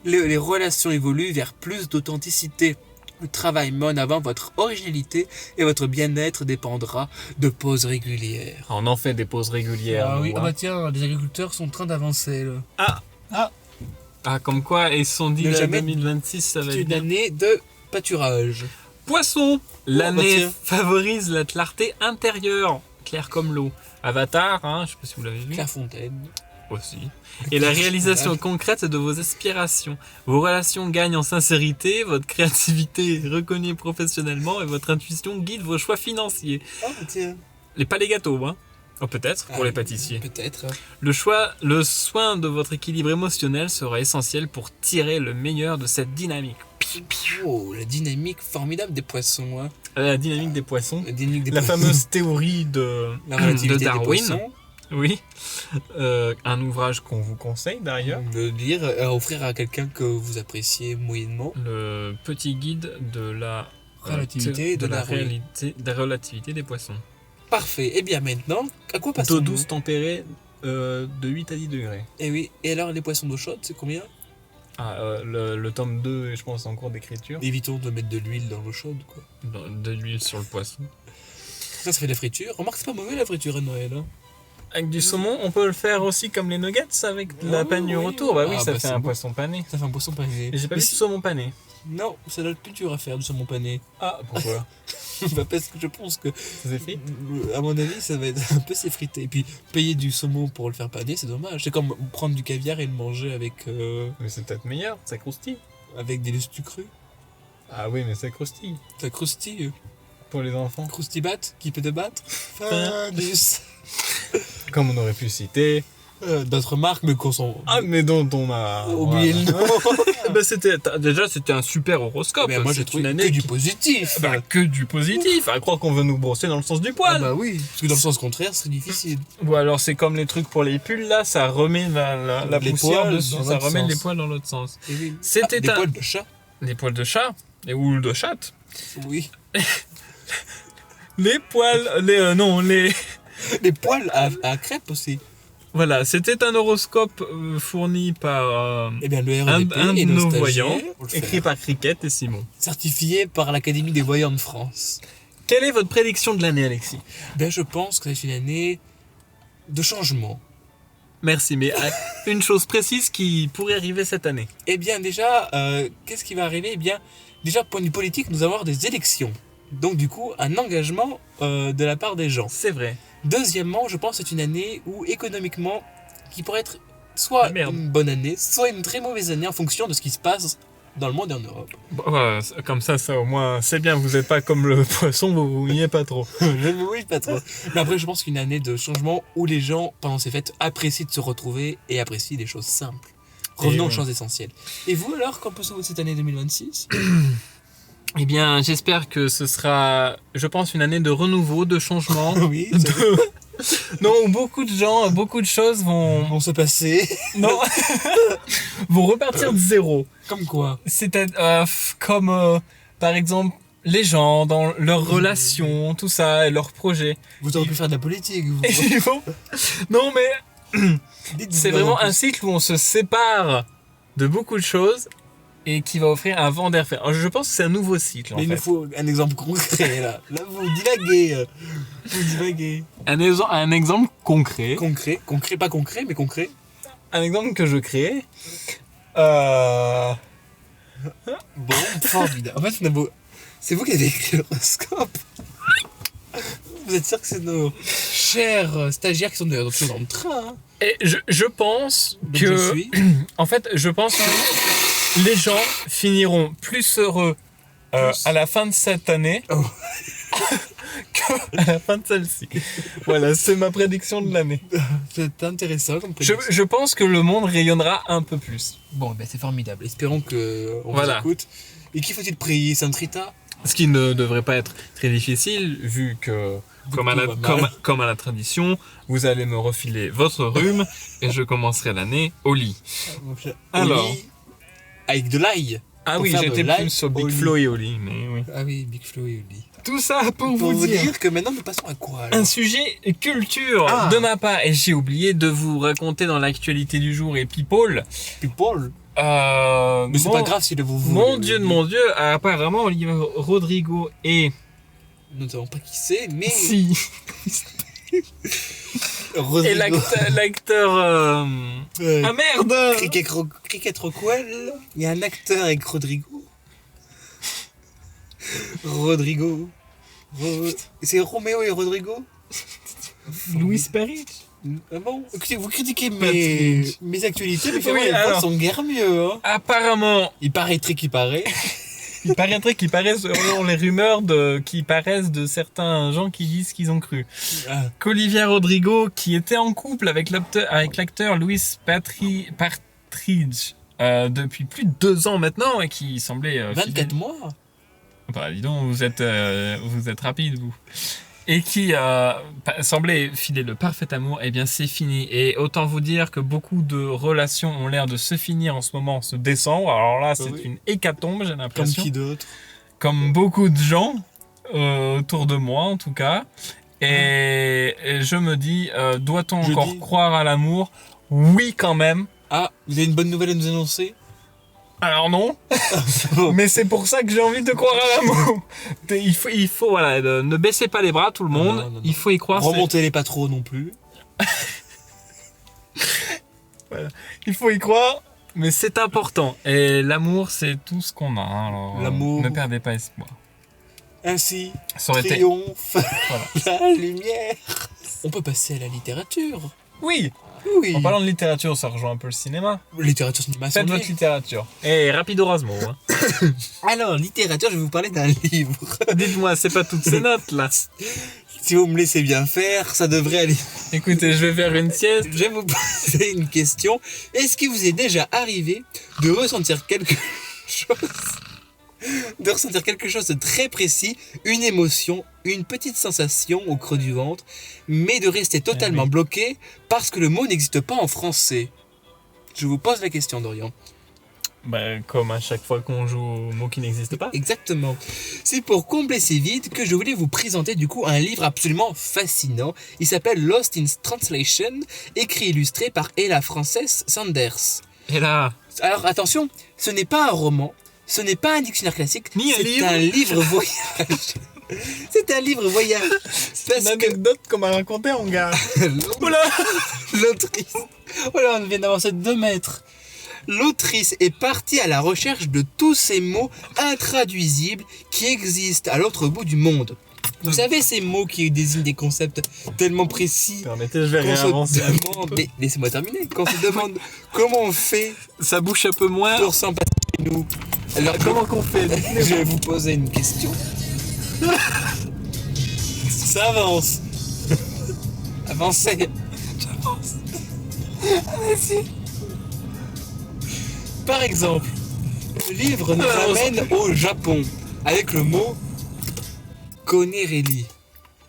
Les relations évoluent vers plus d'authenticité. Le travail met en avant votre originalité et votre bien-être dépendra de pauses régulières. On en fait des pauses régulières. nous, hein. Tiens, les agriculteurs sont en train d'avancer là. Ah, comme quoi, ils se sont dit Ne que jamais 2026, ça va C'est être une bien. année de pâturage. Poisson. L'année tiens. favorise la clarté intérieure, claire comme l'eau. Avatar, hein, je sais pas si vous l'avez vu. Clairefontaine. Aussi. Et la réalisation concrète de vos aspirations. Vos relations gagnent en sincérité, votre créativité est reconnue professionnellement et votre intuition guide vos choix financiers. Ah, tiens. Pas les gâteaux, hein. Oh, peut-être, pour les pâtissiers. Peut-être. Le soin de votre équilibre émotionnel sera essentiel pour tirer le meilleur de cette dynamique. Oh, la dynamique formidable des poissons. Hein. La dynamique des poissons. La dynamique des La poissons. fameuse théorie de relativité des Darwin. poissons. Oui. Un ouvrage qu'on vous conseille d'ailleurs. Le lire, à offrir à quelqu'un que vous appréciez moyennement. Le petit guide de la Relativité de de la Darwin. réalité, de la relativité des poissons. Parfait. Et bien maintenant, à quoi passons-nous? D'eau douce tempérée de 8 à 10 degrés. Et oui. Et alors les poissons d'eau chaude, c'est combien? Le tome 2, je pense, en cours d'écriture. Évitons de mettre de l'huile dans l'eau chaude, quoi. De l'huile sur le poisson. Ça fait de la friture. Remarque, c'est pas mauvais la friture à Noël. Hein. Avec du saumon, on peut le faire aussi comme les nuggets avec de la panure oui. autour. Bah oui, Ah, ça bah, fait c'est un bon. poisson pané. Ça fait un poisson pané. Et j'ai pas Mais vu de saumon pané. Non, ça doit être plus dur à faire du saumon pané. Ah, pourquoi? Bah, parce que je pense que, Ça s'est fait? à mon avis, ça va être un peu s'effriter. Et puis, payer du saumon pour le faire paner, c'est dommage. C'est comme prendre du caviar et le manger avec, Mais c'est peut-être meilleur, ça croustille. avec des lustres crus. Ah oui, mais ça croustille. Ça croustille. Pour les enfants. Croustibat, qui peut te battre. Findus. Comme on aurait pu citer. D'autres marques, mais qu'on s'en... Ah, mais dont on a oublié le nom. Bah, c'était un super horoscope. Mais moi, j'ai C'est trouvé une année que du qui- positif. Bah, que du positif. À croire qu'on veut nous brosser dans le sens du Ah poil. bah oui, parce que dans le sens contraire, c'est difficile. Ou alors c'est comme les trucs pour les pulls là, ça remet la Les poussière poils dessus, dans ça l'autre remet sens. les poils dans l'autre sens. Et oui. C'était des un- poils de chat. Les poils de chat, ou de chatte. Oui. Les poils, les Des poils à crêpes aussi. Voilà, c'était un horoscope fourni par Eh bien, le un REDP de et nos nos voyants, stagiaires, pour le écrit faire. par Cricket et Simon. Certifié par l'Académie des voyants de France. Quelle est votre prédiction de l'année, Alexis? Ben, je pense que c'est une année de changement. Merci, mais une chose précise qui pourrait arriver cette année. Eh bien, déjà, qu'est-ce qui va arriver? Eh bien, déjà, point de vue politique, nous allons avoir des élections. Donc, du coup, un engagement de la part des gens. C'est vrai. Deuxièmement, je pense que c'est une année où, économiquement, qui pourrait être soit Ah, merde. une bonne année, soit une très mauvaise année en fonction de ce qui se passe dans le monde et en Europe. Bon, voilà, comme ça au moins, c'est bien, vous n'êtes pas comme le poisson, vous vous mouillez pas trop. Je ne me mouille pas trop. Mais après, je pense qu'une année de changement où les gens, pendant ces fêtes, apprécient de se retrouver et apprécient des choses simples. Revenons aux oui. choses essentielles. Et vous alors, qu'en pensez-vous de cette année 2026? Eh bien, j'espère que ce sera, je pense, une année de renouveau, de changement. Oui, Non, où beaucoup de gens, beaucoup de choses vont se passer. non, vont repartir de zéro. Comme quoi? C'est comme, par exemple, les gens dans leurs relations, tout ça, et leurs projets. Vous auriez pu faire de la politique. Vous. Et ils vont- Non, mais Dites-nous c'est en vraiment plus. un cycle où on se sépare de beaucoup de choses et qui va offrir un vent d'air frais. Alors, je pense que c'est un nouveau cycle, en Mais il nous fait. faut un exemple concret là. Là, vous divaguez. Vous divaguez. Un exemple concret. Concret, pas concret, mais concret. Un exemple que je crée. Bon, formidable. En fait, c'est vous qui avez écrit l'horoscope. Vous êtes sûr que c'est nos chers stagiaires qui sont d'ailleurs toujours dans le train. Hein. Et je pense Donc que... je suis. En fait, je pense que les gens finiront plus heureux à la fin de cette année Oh. qu'à la fin de celle-ci. Voilà, c'est ma prédiction de l'année. C'est intéressant comme Je, prédiction. je pense que le monde rayonnera un peu plus. Bon, ben c'est formidable. Espérons que on Voilà. vous écoute. Et qui faut-il prier, Sainte Rita? Ce qui ne devrait pas être très difficile, vu que, comme à, tout va mal. comme à la tradition, vous allez me refiler votre rhume et je commencerai l'année au lit. Alors. Au lit, avec de l'ail. Ah Pour oui, faire de j'étais l'ail plus sur au Big lit. Flo et au lit, mais oui. Ah oui, Big Flo et au lit. Tout ça pour Pour vous dire que maintenant nous passons à quoi alors? un sujet culture Ah. de ma part, et j'ai oublié de vous raconter dans l'actualité du jour et people, People. Mais c'est pas grave si le vous Mon Dieu, apparemment Olivia Rodrigo et... Nous ne savons pas qui c'est, mais... Si. Rodrigo. Et l'acteur... Ah merde. Cricket Rockwell. Il y a un acteur avec Rodrigo. C'est Roméo et Rodrigo. Louis Perry. Ah bon? Écoutez, vous critiquez mes actualités, mais Oui, les alors. voix sont guère mieux. Hein. Apparemment, Il paraîtrait qu'il paraît. il paraîtrait qu'il paraît, selon les rumeurs qui paraissent de certains gens qui disent qu'ils ont cru, Ah. qu'Olivia Rodrigo, qui était en couple avec l'acteur Louis Partridge depuis plus de 2 ans maintenant et qui semblait 24 mois. Bah, dis donc, vous êtes rapide, vous. Et qui semblait filer le parfait amour, eh bien c'est fini. Et autant vous dire que beaucoup de relations ont l'air de se finir en ce moment, ce décembre. Alors là, c'est une hécatombe, j'ai Comme l'impression. qui d'autre? Comme beaucoup de gens, autour de moi en tout cas. Et je me dis, doit-on encore croire à l'amour? Oui, quand même. Ah, vous avez une bonne nouvelle à nous annoncer? Alors non, mais c'est pour ça que j'ai envie de croire à l'amour. Il faut voilà, ne baissez pas les bras tout le monde, Non. il faut y croire. Remontez-les pas trop non plus. Voilà. Il faut y croire, mais c'est important. Et l'amour, c'est tout ce qu'on a. Hein. Alors, L'amour. ne perdez pas espoir. Ainsi, Ça aurait été... triomphe Voilà. la lumière. On peut passer à la littérature. Oui. Oui. En parlant de littérature, ça rejoint un peu le cinéma. Littérature, cinéma, Faites votre littérature. Et rapido Rasmo. Hein. Alors, littérature, je vais vous parler d'un livre. Dites-moi, c'est pas toutes ces notes là. Si vous me laissez bien faire, ça devrait aller. Écoutez, je vais faire une sieste. Je vais vous poser une question. Est-ce qu'il vous est déjà arrivé de ressentir quelque chose de très précis, une émotion, une petite sensation au creux du ventre, mais de rester totalement bloqué parce que le mot n'existe pas en français? Je vous pose la question, Dorian. Bah, comme à chaque fois qu'on joue au mot qui n'existe pas. Exactement. C'est pour combler ces vides que je voulais vous présenter du coup un livre absolument fascinant. Il s'appelle Lost in Translation, écrit et illustré par Ella Frances Sanders. Et là, Alors attention, ce n'est pas un roman, ce n'est pas un dictionnaire classique, Ni un c'est livre. un livre voyage. C'est un livre voyage. Parce une que anecdote qu'on m'a raconté en gare. l'autrice... Oh là, on vient d'avancer de 2 mètres. L'autrice est partie à la recherche de tous ces mots intraduisibles qui existent à l'autre bout du monde. Vous savez, ces mots qui désignent des concepts tellement précis. Permettez, je vais Qu'on se réavancer. demande... Mais laissez-moi terminer. Qu'on se demande comment on fait Ça bouche un peu moins. pour s'en passer nous. Alors, Comment qu'on fait? je vais vous poser une question. Ça avance. Avancez. J'avance. Allez-y. Par exemple, le livre nous ramène au Japon avec le mot Konereli.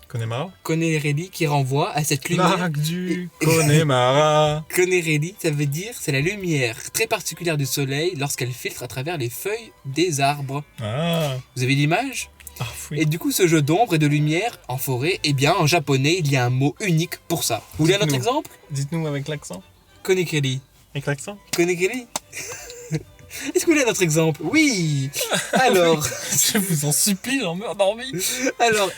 Connemara. Konereli qui renvoie à cette lumière. Lac du Connemara. Konereli, ça veut dire c'est la lumière très particulière du soleil lorsqu'elle filtre à travers les feuilles des arbres. Ah. Vous avez l'image? Ah, oui. Et du coup, ce jeu d'ombre et de lumière en forêt, eh bien, en japonais, il y a un mot unique pour ça. Vous voulez un autre Dites-nous. exemple? Dites-nous avec l'accent. Konereli. Avec l'accent? Konereli. Est-ce que vous voulez un autre exemple? Oui. Alors, Je vous en supplie, j'en meurs d'envie. alors,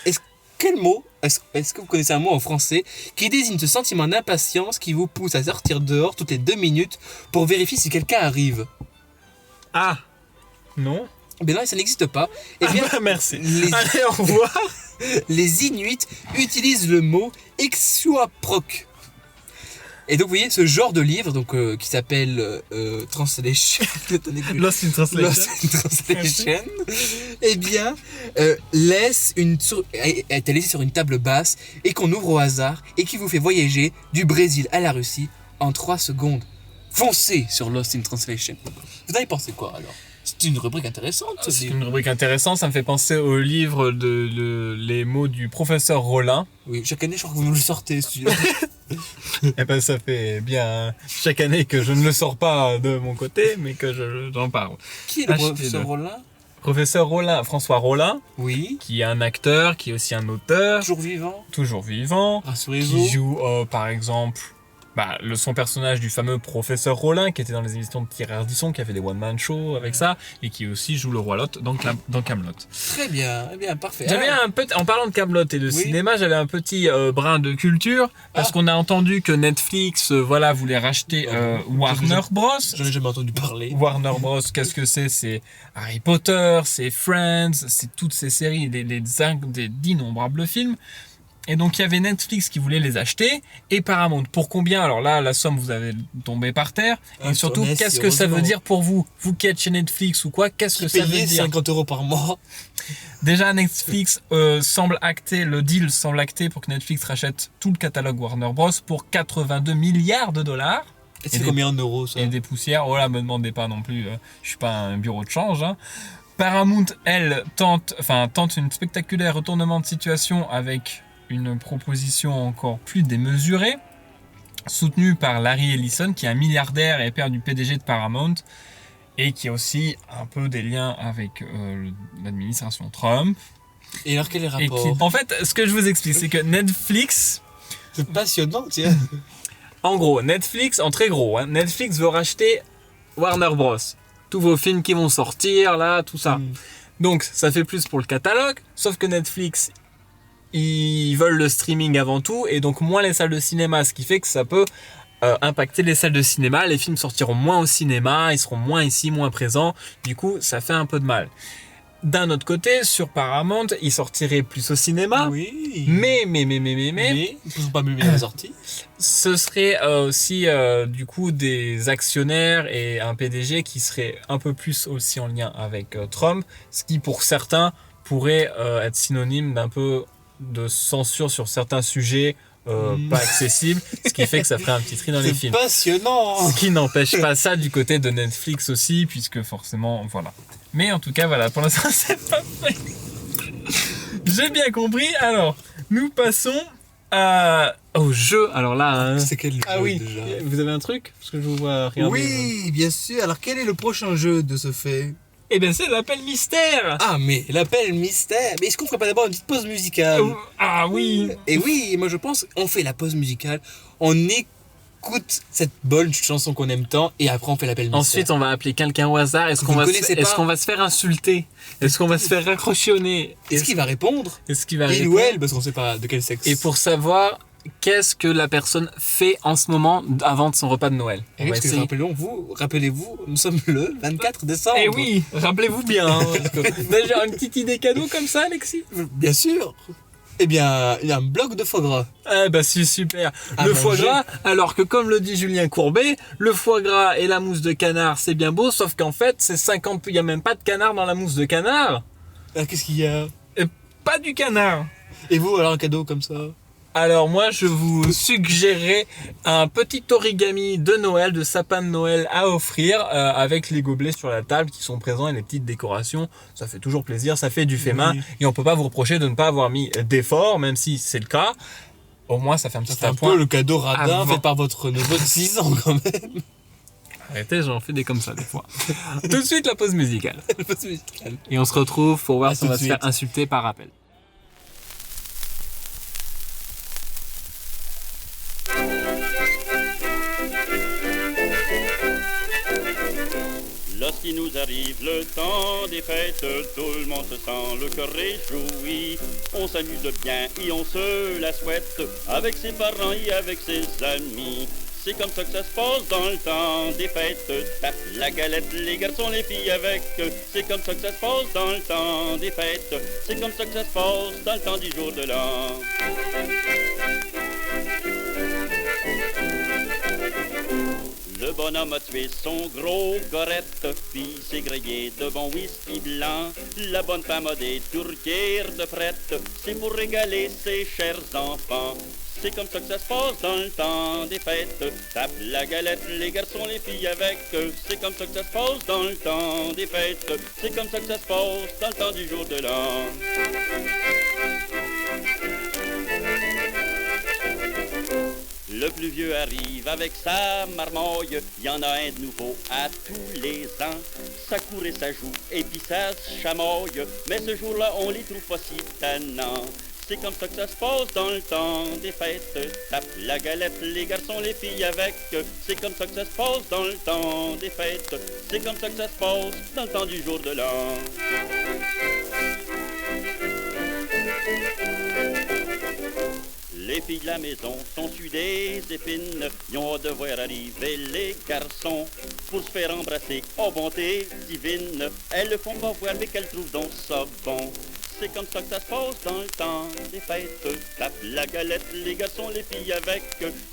quel mot, est-ce que vous connaissez un mot en français qui désigne ce sentiment d'impatience qui vous pousse à sortir dehors toutes les 2 minutes pour vérifier si quelqu'un arrive? Ah. Non. Ben non, ça n'existe pas. Eh bien, Ah bah, merci. les- Allez, au revoir. les Inuits utilisent le mot Ixuaprok. Et donc, vous voyez, ce genre de livre donc, qui s'appelle Translation. Lost in Translation. Lost in Translation, eh bien, est laissé sur une table basse et qu'on ouvre au hasard et qui vous fait voyager du Brésil à la Russie en 3 secondes. Foncez sur Lost in Translation. Vous avez pensé quoi alors? C'est une rubrique intéressante. ce C'est livre. une rubrique intéressante, ça me fait penser au livre les mots du professeur Rollin. Oui, chaque année, je crois que vous nous le sortez celui-là. Eh ben ça fait bien chaque année que je ne le sors pas de mon côté, mais que j'en parle. Qui est le Achetez-le. professeur Rollin? Professeur Rollin, François Rollin, Oui. qui est un acteur, qui est aussi un auteur, Toujours vivant. toujours vivant, Rassurez-vous. qui joue par exemple son personnage du fameux professeur Rollin, qui était dans les émissions de Thierry Ardisson, qui a fait des one-man shows avec ça, et qui aussi joue le roi Lot dans Kaamelott. Très bien, parfait. J'avais en parlant de Kaamelott et de cinéma, j'avais un petit brin de culture, parce qu'on a entendu que Netflix voulait racheter Warner Bros. J'en ai jamais entendu parler. Warner Bros, qu'est-ce que c'est ? C'est Harry Potter, c'est Friends, c'est toutes ces séries, d'innombrables films. Et donc il y avait Netflix qui voulait les acheter et Paramount. Pour combien ? Alors là, la somme vous avez tombé par terre. Et surtout, qu'est-ce que ça veut dire pour vous ? Vous qui êtes chez Netflix ou quoi ? Qu'est-ce que ça veut dire ? 50 € par mois. Déjà, Netflix le deal semble acté pour que Netflix rachète tout le catalogue Warner Bros pour 82 milliards de dollars. Et c'est combien en euros ça ? Et des poussières. Oh là, me demandez pas non plus. Je suis pas un bureau de change. Hein. Paramount, elle, tente une spectaculaire retournement de situation avec une proposition encore plus démesurée, soutenue par Larry Ellison, qui est un milliardaire et père du PDG de Paramount, et qui a aussi un peu des liens avec l'administration Trump. Et alors quel est le rapport ? En fait, ce que je vous explique, c'est que Netflix... C'est passionnant, tiens. En gros, Netflix, en très gros, hein, Netflix veut racheter Warner Bros. Tous vos films qui vont sortir, là, tout ça. Donc, ça fait plus pour le catalogue, sauf que Netflix... Ils veulent le streaming avant tout et donc moins les salles de cinéma, ce qui fait que ça peut impacter les salles de cinéma. Les films sortiront moins au cinéma, ils seront moins ici, moins présents. Du coup, ça fait un peu de mal. D'un autre côté, sur Paramount, ils sortiraient plus au cinéma. Oui. Mais ils ne sont pas mieux la sortie. Ce serait aussi du coup des actionnaires et un PDG qui serait un peu plus aussi en lien avec Trump, ce qui pour certains pourrait être synonyme d'un peu de censure sur certains sujets pas accessibles, ce qui fait que ça ferait un petit tri dans les films. C'est passionnant. Ce qui n'empêche pas ça du côté de Netflix aussi, puisque forcément, voilà. Mais en tout cas, voilà, pour l'instant, c'est pas fait. J'ai bien compris. Alors, nous passons au jeu. Alors là... Hein... C'est quel jeu déjà ? Vous avez un truc ? Parce que je vous vois rien. Oui, bien sûr. Alors, quel est le prochain jeu de ce fait ? Eh bien, c'est l'appel mystère. Ah, mais l'appel mystère. Mais est-ce qu'on ferait pas d'abord une petite pause musicale ? Ah oui. Et oui, moi je pense, on fait la pause musicale, on écoute cette bonne chanson qu'on aime tant, et après on fait l'appel mystère. Ensuite, on va appeler quelqu'un au hasard. Est-ce qu'on va se faire insulter ? Est-ce qu'on va se faire raccrochonner ? Est-ce qu'il va répondre ? Il ou elle, parce qu'on sait pas de quel sexe. Et pour savoir... Qu'est-ce que la personne fait en ce moment avant de son repas de Noël ? Et parce que rappelez-vous, nous sommes le 24 décembre. Eh oui, rappelez-vous bien. Déjà une petite idée cadeau comme ça, Alexis ? Bien sûr. Eh bien, il y a un bloc de foie gras. Eh ben c'est super. Le foie gras, alors que comme le dit Julien Courbet, le foie gras et la mousse de canard, c'est bien beau, sauf qu'en fait, c'est 50... Il n'y a même pas de canard dans la mousse de canard. Ah, qu'est-ce qu'il y a ? Pas du canard. Et vous, alors un cadeau comme ça ? Alors moi je vous suggérerais un petit origami de Noël, de sapin de Noël à offrir avec les gobelets sur la table qui sont présents et les petites décorations. Ça fait toujours plaisir, ça fait du fait main et on peut pas vous reprocher de ne pas avoir mis d'efforts, même si c'est le cas. Au moins ça fait un petit point. C'est un peu le cadeau radin fait par votre neveu de 6 ans quand même. Arrêtez, j'en fais des comme ça des fois. Tout de suite la pause musicale. La pause musicale. Et on se retrouve pour voir si on va se faire insulter par appel. Lorsqu'il nous arrive le temps des fêtes, tout le monde se sent le cœur réjoui. On s'amuse bien et on se la souhaite avec ses parents et avec ses amis. C'est comme ça que ça se passe dans le temps des fêtes. Tape la galette, les garçons, les filles avec. C'est comme ça que ça se passe dans le temps des fêtes. C'est comme ça que ça se passe dans le temps du jour de l'an. Le bonhomme a tué son gros gorette, puis s'est grillé de bon whisky blanc. La bonne femme a des tourtières de frette, c'est pour régaler ses chers enfants. C'est comme ça que ça se passe dans le temps des fêtes. Tape la galette, les garçons, les filles avec. C'est comme ça que ça se passe dans le temps des fêtes. C'est comme ça que ça se passe dans le temps du jour de l'an. Le plus vieux arrive avec sa marmoille, il y en a un de nouveau à tous les ans. Ça court et ça joue et puis ça se chamoille, mais ce jour-là on les trouve pas si tannants. c'est comme ça que ça se passe dans le temps des fêtes. Tape la galette, les garçons, les filles avec. C'est comme ça que ça se passe dans le temps des fêtes. C'est comme ça que ça se passe dans le temps du jour de l'an. Les filles de la maison sont sur des épines. Ils ont hâte de voir arriver les garçons pour se faire embrasser en bonté divine. Elles le font pas voir mais qu'elles trouvent donc ça bon. C'est comme ça que ça se passe dans le temps des fêtes. Tape la galette, les garçons, les filles avec.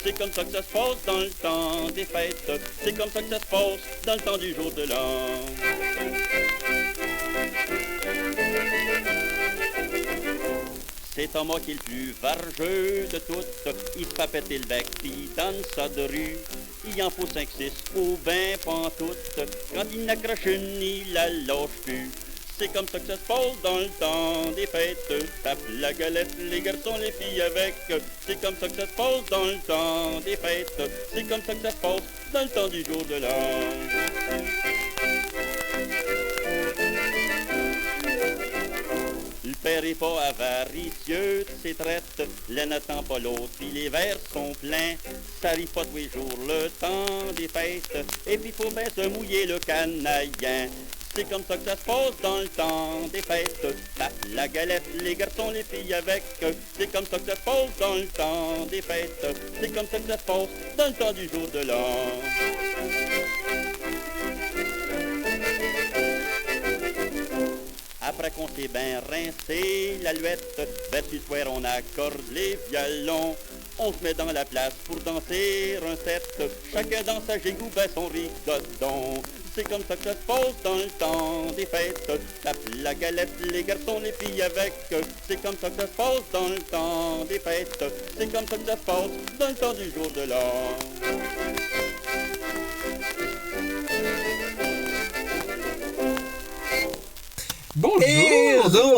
C'est comme ça que ça se passe dans le temps des fêtes. C'est comme ça que ça se passe dans le temps du jour de l'an. C'est Thomas qui est le plus vargeux de toutes. Il se fait péter le bec, puis il donne ça de rue. Il en faut 5-6 ou ben pantoute. Quand il n'accroche une, il la lâche plus. C'est comme ça que ça se passe dans le temps des fêtes. Tape la galette, les garçons, les filles avec. C'est comme ça que ça se passe dans le temps des fêtes. C'est comme ça que ça se passe dans le temps du jour de l'an. Le père est pas avaricieux de ses traites, l'un n'attend pas l'autre, puis les verres sont pleins. Ça arrive pas tous les jours le temps des fêtes, et puis faut bien se mouiller le canaillin. C'est comme ça que ça se passe dans le temps des fêtes. Tape la galette, les garçons, les filles avec. C'est comme ça que ça se passe dans le temps des fêtes. C'est comme ça que ça se passe dans le temps du jour de l'an. Après qu'on s'est bien rincé l'alouette, vers ce soir on accorde les violons. On se met dans la place pour danser un set. Chacun dans sa gigoue, ben son rigodon. C'est comme ça que ça se passe dans le temps des fêtes. Tape la galette, les garçons, les filles avec. C'est comme ça que ça se passe dans le temps des fêtes. C'est comme ça que ça se passe dans le temps du jour de l'an. Bonjour, Et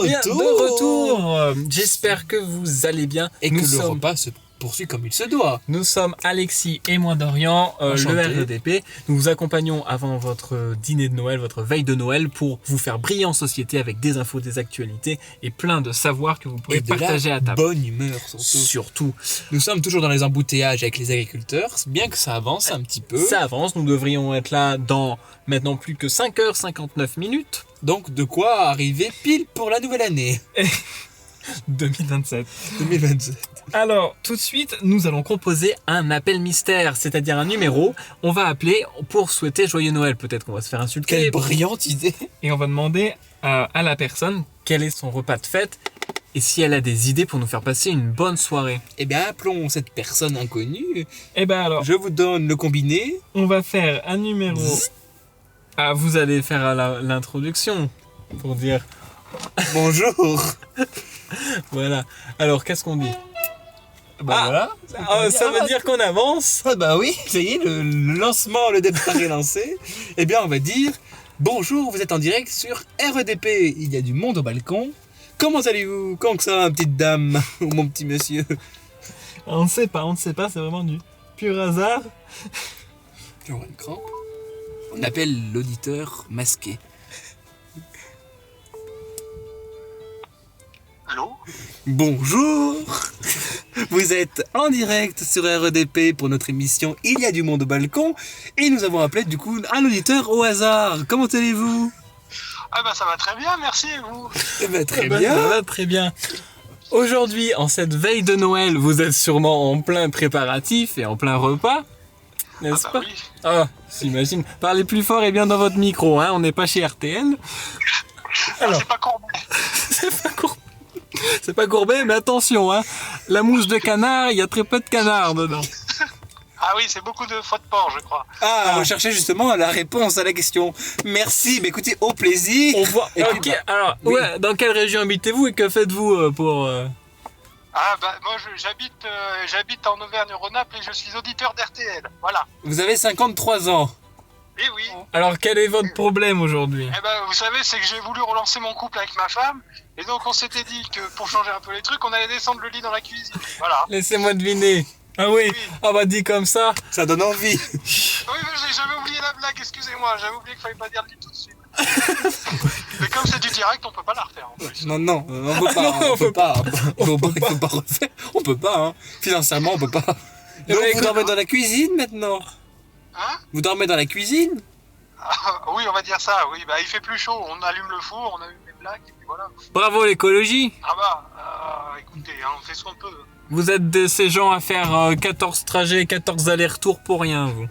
de retour. J'espère que vous allez bien. Et que le repas se poursuit comme il se doit. Nous sommes Alexis et moi Dorian, le REDP. Nous vous accompagnons avant votre dîner de Noël, votre veille de Noël, pour vous faire briller en société avec des infos, des actualités et plein de savoirs que vous pourrez partager à table. Bonne humeur surtout. Nous sommes toujours dans les embouteillages avec les agriculteurs, bien que ça avance un petit peu. Ça avance, nous devrions être là dans maintenant plus que 5h59. Donc de quoi arriver pile pour la nouvelle année 2027. 2027. Alors, tout de suite, nous allons composer un appel mystère, c'est-à-dire un numéro. On va appeler pour souhaiter joyeux Noël. Peut-être qu'on va se faire insulter. Quelle brillante idée! Et on va demander à la personne quel est son repas de fête et si elle a des idées pour nous faire passer une bonne soirée. Eh bien, appelons cette personne inconnue. Eh bien alors, je vous donne le combiné. On va faire un numéro... Ah, vous allez faire l'introduction pour dire... Bonjour. Voilà. Alors, qu'est-ce qu'on dit? Voilà. Ça veut dire qu'on avance. Ah bah oui, ça y est, le lancement, le départ est lancé. Eh bien, on va dire bonjour, vous êtes en direct sur REDP. Il y a du monde au balcon. Comment allez-vous? Comment que ça va, ma petite dame ou mon petit monsieur? On ne sait pas, c'est vraiment du pur hasard. Toujours une crampe. On appelle l'auditeur masqué. Allô? Bonjour. Vous êtes en direct sur REDP pour notre émission Il y a du monde au balcon et nous avons appelé du coup un auditeur au hasard. Comment allez-vous? Ah bah ça va très bien, merci et vous? Eh ben très bien. Ça va très bien. Aujourd'hui, en cette veille de Noël, vous êtes sûrement en plein préparatif et en plein repas, n'est-ce pas? Oui. Ah, j'imagine. Parlez plus fort et bien dans votre micro, hein. On n'est pas chez RTL. Alors, c'est pas courbé. C'est pas courbé, mais attention, hein. La mousse de canard, il y a très peu de canard dedans. Ah oui, c'est beaucoup de foie de porc, je crois. Ah, on cherchait justement la réponse à la question. Merci, mais écoutez, au plaisir. On voit. Et ok, puis, alors, oui. Ouais, dans quelle région habitez-vous et que faites-vous pour... Ah bah moi j'habite en Auvergne-Rhône-Alpes et je suis auditeur d'RTL, voilà. Vous avez 53 ans. Eh oui. Alors, quel est votre problème aujourd'hui? Eh ben vous savez, c'est que j'ai voulu relancer mon couple avec ma femme et donc on s'était dit que pour changer un peu les trucs, on allait descendre le lit dans la cuisine, voilà. Laissez-moi deviner. Ah oui. Ah bah dit comme ça. Ça donne envie. Oui, mais j'avais oublié la blague, excusez-moi, j'avais oublié qu'il fallait pas dire le lit tout de suite. Mais comme c'est du direct, on peut pas la refaire en plus. Non, on peut pas. non, on peut pas. Il faut pas refaire. On peut pas, hein. Financièrement, on peut pas. Donc, vous dormez dans la cuisine maintenant? Hein? Vous dormez dans la cuisine? Oui, on va dire ça, oui. Bah, il fait plus chaud, on allume le four, on allume les plaques, et puis voilà. Bravo l'écologie. Ah bah, écoutez, hein, on fait ce qu'on peut. Vous êtes de ces gens à faire 14 trajets, 14 allers-retours pour rien, vous.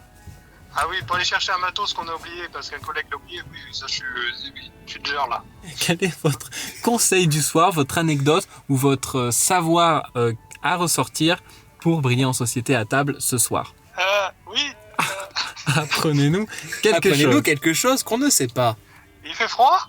Ah oui, pour aller chercher un matos qu'on a oublié, parce qu'un collègue l'a oublié, oui, ça je suis de genre là. Quel est votre conseil du soir, votre anecdote ou votre savoir à ressortir pour briller en société à table ce soir? Oui, Apprenez-nous Apprenez-nous quelque chose qu'on ne sait pas. il fait froid?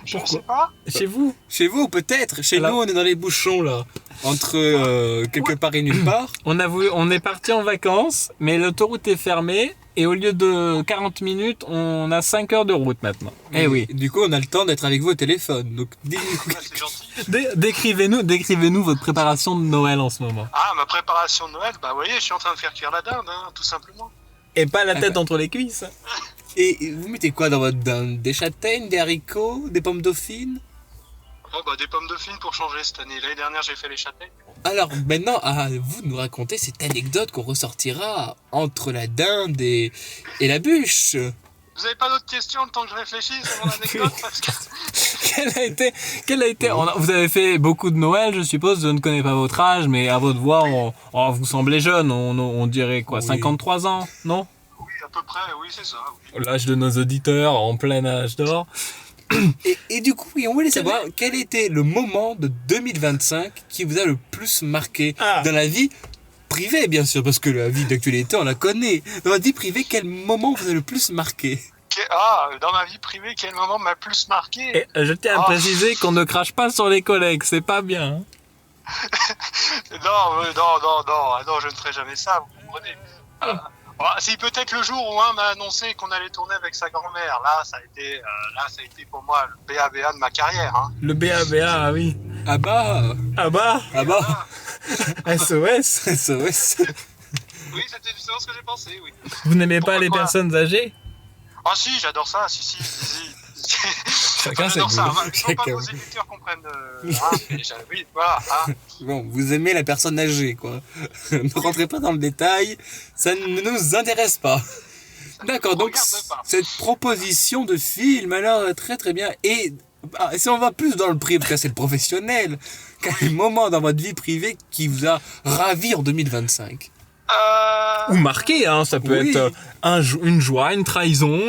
Je ne Pourquoi? sais pas. Chez vous? Chez vous, peut-être. Chez Alors- nous, on est dans les bouchons, là. Entre quelque part et nulle part. On est parti en vacances, mais l'autoroute est fermée et au lieu de 40 minutes, on a 5 heures de route maintenant. Eh oui. Du coup, on a le temps d'être avec vous au téléphone. Donc, dites-nous. Ah, c'est gentil. Décrivez-nous votre préparation de Noël en ce moment. Ah, ma préparation de Noël, bah vous voyez, je suis en train de faire cuire la dinde, hein, tout simplement. Et pas la tête entre les cuisses. Et vous mettez quoi dans votre dinde? Des châtaignes, des haricots, des pommes dauphines? Oh bah des pommes dauphines pour changer cette année. L'année dernière j'ai fait les châtaignes. Alors maintenant, à vous de nous raconter cette anecdote qu'on ressortira entre la dinde et la bûche. Vous avez pas d'autres questions le temps que je réfléchisse à mon anecdote parce que... Quel a été vous avez fait beaucoup de Noël, je suppose, je ne connais pas votre âge, mais à votre voix, vous semblez jeune, on dirait quoi, Oui. 53 ans, non? Oui, à peu près, oui c'est ça. Oui. L'âge de nos auditeurs, en plein âge d'or. Et du coup, oui, on voulait savoir quel était le moment de 2025 qui vous a le plus marqué dans la vie privée, bien sûr, parce que la vie d'actualité, on la connaît. Dans la vie privée, quel moment vous a le plus marqué? Dans ma vie privée, quel moment m'a plus marqué? Et je tiens à préciser qu'on ne crache pas sur les collègues, c'est pas bien. Non, je ne ferai jamais ça, vous comprenez. Si peut-être le jour où un m'a annoncé qu'on allait tourner avec sa grand-mère, là ça a été pour moi le BABA de ma carrière. Hein. Le BABA, oui. Ah bah SOS. SOS. Oui, c'était justement ce que j'ai pensé, oui. Vous n'aimez pas Pourquoi les pas personnes âgées? Ah si, j'adore ça, si. Chacun ses j'adore ça. goûts. Il faut pas que vos éditeurs comprennent. Oui, voilà. Bon, vous aimez la personne âgée, quoi. Ne rentrez pas dans le détail, ça ne nous intéresse pas. D'accord, donc cette proposition de film, alors très très bien. Et si on va plus dans le privé, parce que c'est le professionnel, quel moment dans votre vie privée qui vous a ravi en 2025? Ou marqué, hein, ça peut être une joie, une trahison,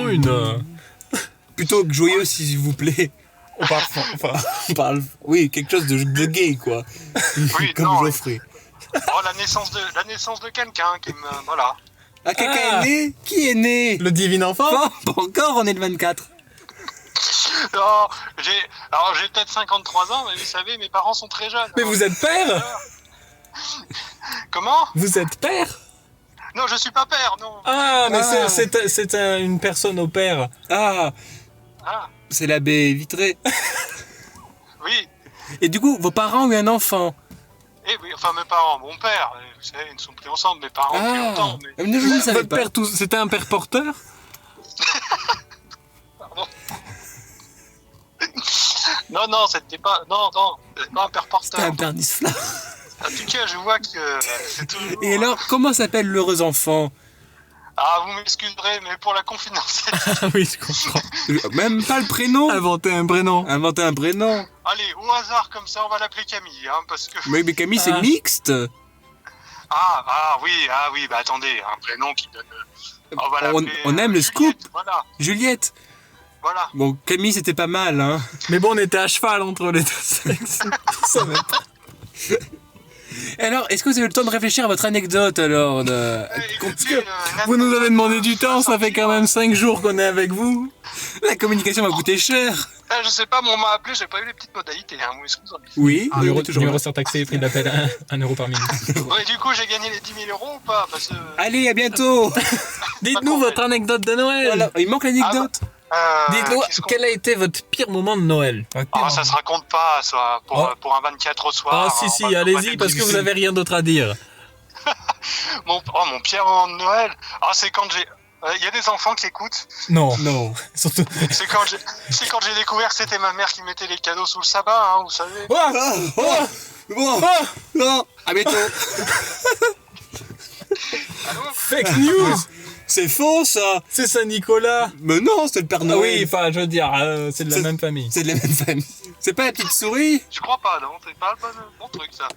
Plutôt que joyeux, s'il vous plaît. On parle, oui, quelque chose de gay, quoi. Oui, comme non, Geoffrey. la naissance de quelqu'un qui me... Voilà. Ah, quelqu'un est né? Qui est né? Le divin enfant? Pas encore, on est le 24. Non, j'ai peut-être 53 ans, mais vous savez, mes parents sont très jeunes. Mais vous êtes père? Comment? Vous êtes père? Non, je suis pas père, non. Ah, mais c'est une personne au père. Ah, Ah, c'est l'abbé Vitré. oui. Et du coup, vos parents ont eu un enfant. Eh oui, enfin mes parents, mon père, vous savez, ils ne sont plus ensemble, mes parents depuis longtemps, mais... je ne savais Votre pas. père, c'était un père porteur? Pardon. Non, c'était pas... Non, c'était pas un père porteur. C'était un père Nisfla. En tout cas, je vois que c'est toujours... Et alors, comment s'appelle l'heureux enfant? Ah, vous m'excuserez, mais pour la confidentialité... Ah oui, je comprends. Même pas le prénom. Inventer un prénom. Inventer un prénom. Allez, au hasard, comme ça, on va l'appeler Camille, hein, parce que... Mais Camille, c'est mixte. Oui, bah attendez, un prénom qui donne... On va l'appeler... On aime le Juliette, scoop. Voilà, Juliette. voilà. Bon, Camille, c'était pas mal, hein. Mais bon, on était à cheval entre les deux sexes. Ça va pas. Alors, est-ce que vous avez eu le temps de réfléchir à votre anecdote, alors Écoutez, Vous nous avez demandé du temps, ça fait quand même 5 jours qu'on est avec vous. La communication va coûter cher. Je sais pas, mais on m'a appelé, j'ai pas eu les petites modalités, hein, vous m'excusez. Oui, Numéro surtaxé, prix d'appel 1 euro par minute. Ouais, du coup, j'ai gagné les 10 000 euros ou pas? Parce que... Allez, à bientôt. Dites-nous votre anecdote de Noël. Voilà, il manque l'anecdote. Dites-nous, qu'est-ce qu'on- quel a été votre pire moment de Noël? ça se raconte pas, ça, pour un 24 au soir. Ah si, on va allez-y, parce que vous avez rien d'autre à dire. Mon pire moment de Noël, c'est quand j'ai... Il y a des enfants qui écoutent. Non. Non. Surtout. C'est quand j'ai découvert que c'était ma mère qui mettait les cadeaux sous le sabbat, hein, vous savez. Non. À bientôt. Fake news. C'est faux, ça. C'est Saint-Nicolas. Mais non, c'est le Père Ah Noël. oui, enfin, je veux dire, c'est de la même famille. C'est de la même famille. C'est pas la petite souris? Je crois pas, non, c'est pas le bon truc, ça.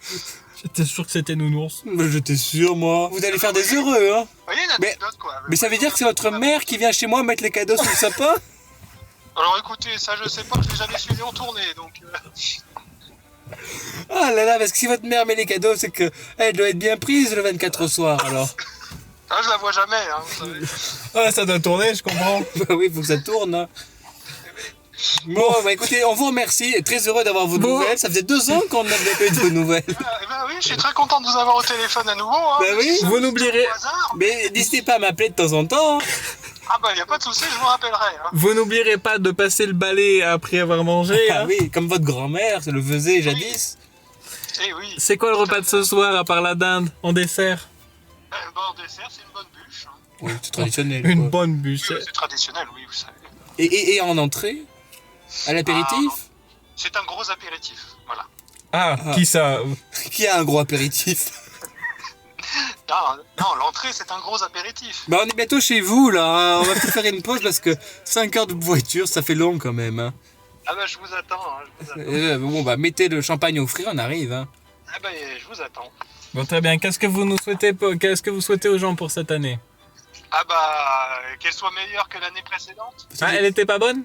J'étais sûr que c'était Nounours. Mais j'étais sûr, moi. Vous allez faire des heureux, hein. Vous voyez une anecdote, quoi. Mais ça veut dire que c'est votre mère qui vient chez moi mettre les cadeaux sous le sapin? Alors écoutez, ça je sais pas, je l'ai jamais suivi en tournée, donc... Ah là là, parce que si votre mère met les cadeaux, c'est que elle doit être bien prise le 24 au soir, alors. Ah, je la vois jamais, hein, vous savez. Ah, ça doit tourner, je comprends. Bah oui, faut que ça tourne, hein. Bon, bah écoutez, on vous remercie, et très heureux d'avoir vos nouvelles. Ça faisait 2 ans qu'on n'avait pas eu de vos nouvelles. Bah oui, je suis très content de vous avoir au téléphone à nouveau, hein. Bah oui. Vous n'oublierez... Mais n'hésitez pas à m'appeler de temps en temps. Ah bah y a pas de souci, je vous rappellerai, hein. Vous n'oublierez pas de passer le balai après avoir mangé. Ah hein. oui, comme votre grand-mère, ça le faisait jadis. Eh oui. C'est quoi le repas de ce soir à part la dinde en dessert? Bon, en dessert, c'est une bonne bûche. Hein. Oui, c'est traditionnel. Une quoi. bonne bûche. Oui, c'est traditionnel, oui, vous savez. Et en entrée? À l'apéritif? Ah, non. C'est un gros apéritif, voilà. Ah, qui ça? Qui a un gros apéritif? Non, l'entrée, c'est un gros apéritif. Bah on est bientôt chez vous là, hein. On va peut-être faire une pause parce que 5 heures de voiture ça fait long quand même. Hein. Ah bah je vous attends, hein, je vous attends. Bon bah mettez le champagne au frais, on arrive. Hein. Ah bah je vous attends. Bon, très bien. Qu'est-ce que vous souhaitez aux gens pour cette année? Ah bah qu'elle soit meilleure que l'année précédente. Ah, elle était pas bonne?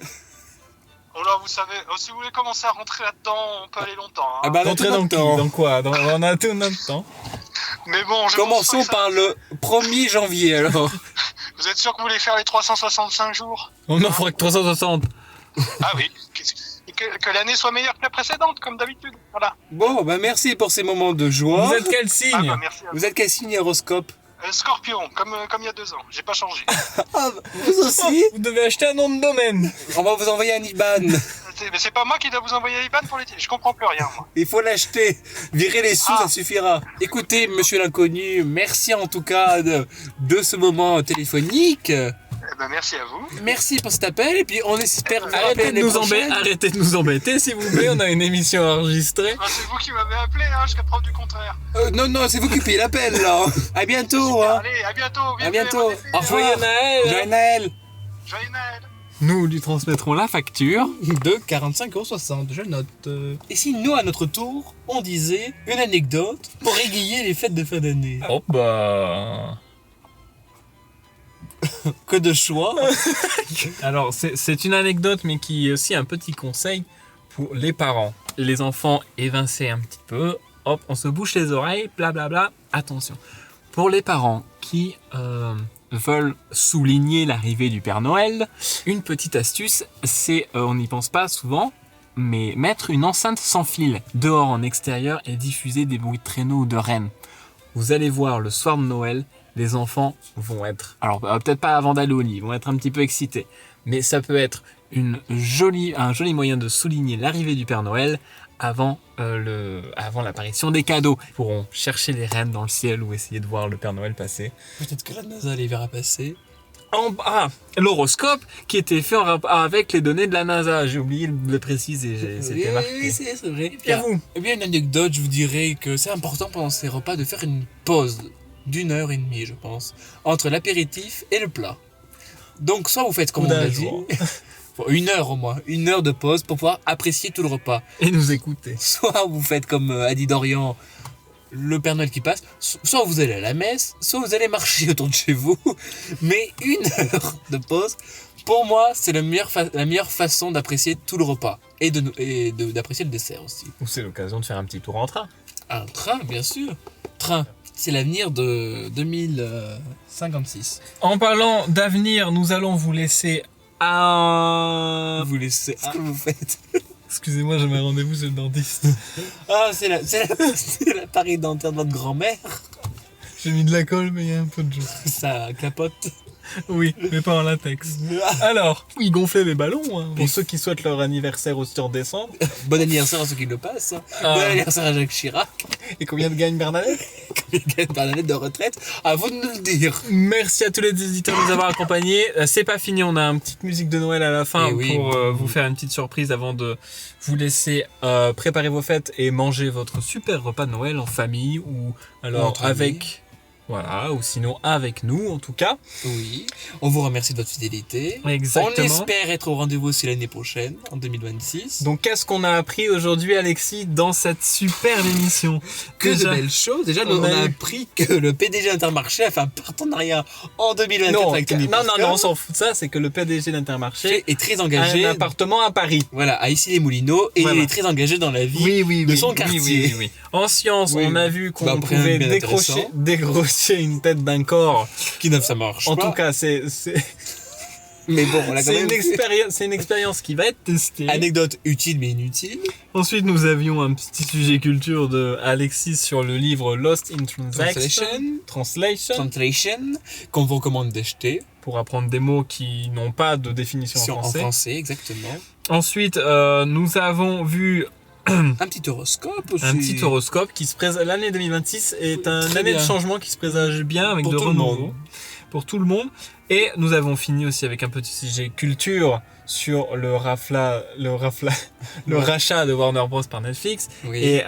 Oh là, vous savez, si vous voulez commencer à rentrer là-dedans, on peut aller longtemps. Hein. Ah bah Rentrer dans qui? Dans quoi? On a tout notre temps. Mais bon, commençons par le 1er janvier alors. Vous êtes sûr que vous voulez faire les 365 jours? On en fera que 360. Ah oui, que l'année soit meilleure que la précédente, comme d'habitude. Voilà. Bon bah merci pour ces moments de joie. Vous êtes quel signe? Ah bah merci. Vous êtes quel signe horoscope? Scorpion, comme il y a 2 ans. J'ai pas changé. Ah, vous aussi? Vous devez acheter un nom de domaine. On va vous envoyer un IBAN. Mais c'est pas moi qui dois vous envoyer l'IBAN pour les... Je comprends plus rien, moi. Il faut l'acheter. Virer les sous, ça suffira. Écoutez, monsieur l'inconnu, merci en tout cas de ce moment téléphonique. Eh ben, merci à vous. Merci pour cet appel et puis on espère vous rappeler Arrêtez l'année de nous embêter, s'il vous plaît. On a une émission enregistrée. Ah, c'est vous qui m'avez appelé, hein, jusqu'à preuve du contraire. Non, c'est vous qui payez l'appel là. À bientôt. Hein. Allez, à bientôt. À bientôt. Au revoir. Joyeux Noël. Joyeux Noël. Joyeux Noël. Nous lui transmettrons la facture de 45,60 €, je note. Et si nous, à notre tour, on disait une anecdote pour égayer les fêtes de fin d'année? Oh bah... Que de choix. Alors, c'est une anecdote, mais qui est aussi un petit conseil pour les parents. Les enfants évincés un petit peu, hop, on se bouche les oreilles, blablabla. Attention. Pour les parents qui veulent souligner l'arrivée du Père Noël, une petite astuce, c'est, on n'y pense pas souvent, mais mettre une enceinte sans fil dehors en extérieur et diffuser des bruits de traîneau ou de rennes. Vous allez voir le soir de Noël, les enfants vont être, alors peut-être pas avant d'aller au lit, ils vont être un petit peu excités, mais ça peut être un joli moyen de souligner l'arrivée du Père Noël avant l'apparition des cadeaux. Ils pourront chercher les rennes dans le ciel ou essayer de voir le Père Noël passer. Peut-être que la NASA les verra passer. L'horoscope qui était fait en rapport avec les données de la NASA. J'ai oublié de le préciser, c'était marqué. Oui, c'est vrai. Et vous? Eh bien, une anecdote, je vous dirais que c'est important pendant ces repas de faire une pause d'1h30, je pense, entre l'apéritif et le plat. Donc, soit vous faites comme on a dit, 1 heure au moins, 1 heure de pause pour pouvoir apprécier tout le repas. Et nous écouter. Soit vous faites comme a dit Dorian, le Père Noël qui passe, soit vous allez à la messe, soit vous allez marcher autour de chez vous. Mais 1 heure de pause, pour moi, c'est la meilleure façon d'apprécier tout le repas. Et d'apprécier le dessert aussi. Ou c'est l'occasion de faire un petit tour en train. Un train, bien sûr. Train, c'est l'avenir de 2056. En parlant d'avenir, nous allons vous laisser Vous laissez ce que vous faites. Excusez-moi, j'ai un rendez-vous chez le dentiste. Ah, c'est l'appareil dentaire de votre grand-mère. J'ai mis de la colle, mais il y a un peu de jus. Ça capote. Oui, mais pas en latex. Alors, ils gonflaient les ballons, hein, pour ceux qui souhaitent leur anniversaire aussi en décembre. Bon anniversaire à ceux qui le passent. Bon anniversaire à Jacques Chirac. Et combien de gagne Bernadette? par la lettre de retraite. À vous de nous le dire. Merci à tous les éditeurs de nous avoir accompagnés. C'est pas fini, on a une petite musique de Noël à la fin pour vous faire une petite surprise avant de vous laisser préparer vos fêtes et manger votre super repas de Noël en famille ou alors avec... Voilà, ou sinon avec nous en tout cas. Oui, on vous remercie de votre fidélité. Exactement. On espère être au rendez-vous aussi l'année prochaine, en 2026. Donc qu'est-ce qu'on a appris aujourd'hui, Alexis, dans cette superbe émission? De belles choses. Déjà, on a appris que le PDG d'Intermarché a fait un partenariat en 2024 avec Tony Pascal. Non, on s'en fout de ça, c'est que le PDG d'Intermarché est très engagé. A un appartement à Paris. Voilà, à Issy-les-Moulineaux, et il est très engagé dans la vie de son quartier. Oui. En science, on a vu qu'on pouvait décrocher une tête d'un corps qui ne ça marche en pas. tout cas c'est mais bon, on l'a quand même c'est une expérience qui va être testée. Anecdote utile mais inutile. Ensuite nous avions un petit sujet culture de Alexis sur le livre Lost in Translation qu'on vous recommande d'acheter pour apprendre des mots qui n'ont pas de définition en français exactement. Ensuite nous avons vu un petit horoscope aussi. Un petit horoscope qui se présage. L'année 2026 est une année de changement qui se présage bien avec de renouveau pour tout le monde. Et nous avons fini aussi avec un petit sujet culture sur le rachat de Warner Bros par Netflix. Oui. Et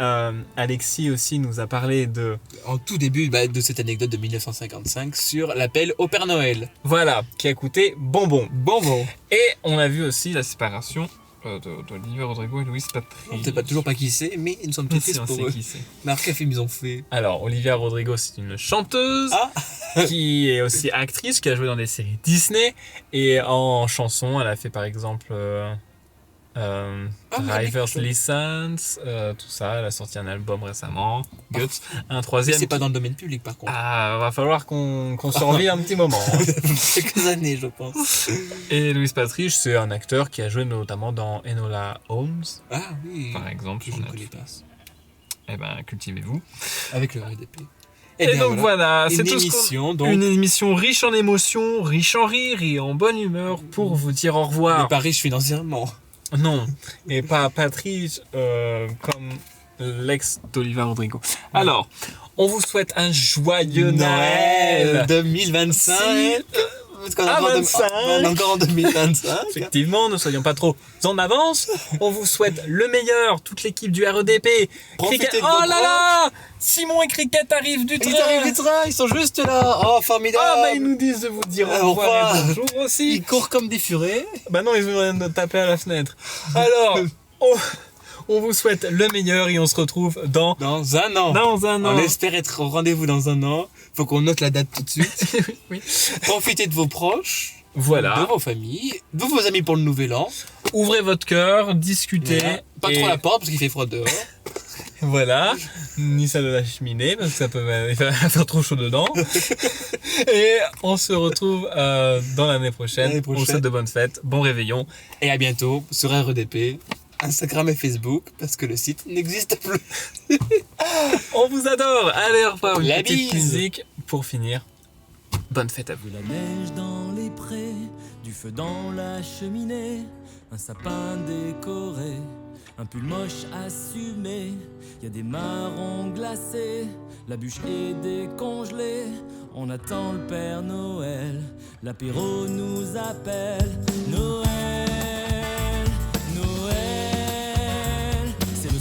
Alexis aussi nous a parlé en tout début de cette anecdote de 1955 sur l'appel au Père Noël. Voilà, qui a coûté bonbon. Et on a vu aussi la séparation d'Olivia Rodrigo et Louise Patrice. On ne sait toujours pas qui c'est, mais nous sommes tristes pour eux. Mais quel film ils ont fait? Alors, Olivia Rodrigo, c'est une chanteuse qui est aussi actrice, qui a joué dans des séries Disney. Et en chanson, elle a fait par exemple Driver's License, tout ça. Elle a sorti un album récemment, Guts. Un troisième. Mais c'est pas dans le domaine public par contre. Va falloir qu'on survive un petit moment. Quelques années, je pense. Et Louis Patrice, c'est un acteur qui a joué notamment dans Enola Holmes. Ah oui. Par exemple. Je ne connais pas. Eh ben, cultivez-vous. Avec le RDP. Et donc voilà, c'est tout une émission riche en émotions, riche en rire et en bonne humeur pour vous dire au revoir. Mais pas riche financièrement. Non, et pas Patrice comme l'ex d'Olivia Rodrigo. Alors, on vous souhaite un joyeux Noël 2025. Encore en 2025. Effectivement, ne soyons pas trop en avance. On vous souhaite le meilleur, toute l'équipe du REDP. Profitez de oh là là, Simon et Cricket arrivent du train. Ils sont juste là. Oh, formidable. Ils nous disent de vous dire au revoir et bonjour aussi. Ils courent comme des furets. Non, ils vont taper à la fenêtre. Alors, on vous souhaite le meilleur et on se retrouve dans un an. On espère être au rendez-vous dans un an. Faut qu'on note la date tout de suite. Oui. Profitez de vos proches. Voilà. De vos familles. De vos amis pour le nouvel an. Ouvrez votre cœur, discutez. Voilà. Pas trop la porte parce qu'il fait froid dehors. Voilà. Ni ça de la cheminée parce que ça peut faire trop chaud dedans. Et on se retrouve dans l'année prochaine. On vous souhaite de bonnes fêtes. Bon réveillon. Et à bientôt sur REDP. Instagram et Facebook parce que le site n'existe plus. On vous adore. Allez, au revoir. Une petite musique pour finir. Bonne fête à vous. La neige dans les prés, du feu dans la cheminée, un sapin décoré, un pull moche assumé. Y a des marrons glacés, la bûche est décongelée. On attend le Père Noël, l'apéro nous appelle. Noël.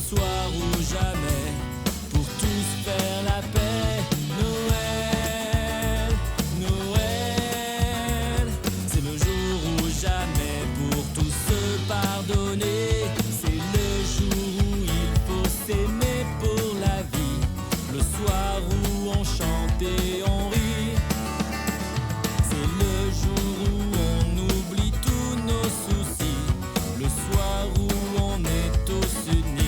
Soir ou jamais, pour tous faire la paix. Noël, c'est le jour ou jamais pour tous se pardonner. C'est le jour où il faut s'aimer pour la vie. Le soir où on chante et on rit. C'est le jour où on oublie tous nos soucis. Le soir où on est tous unis.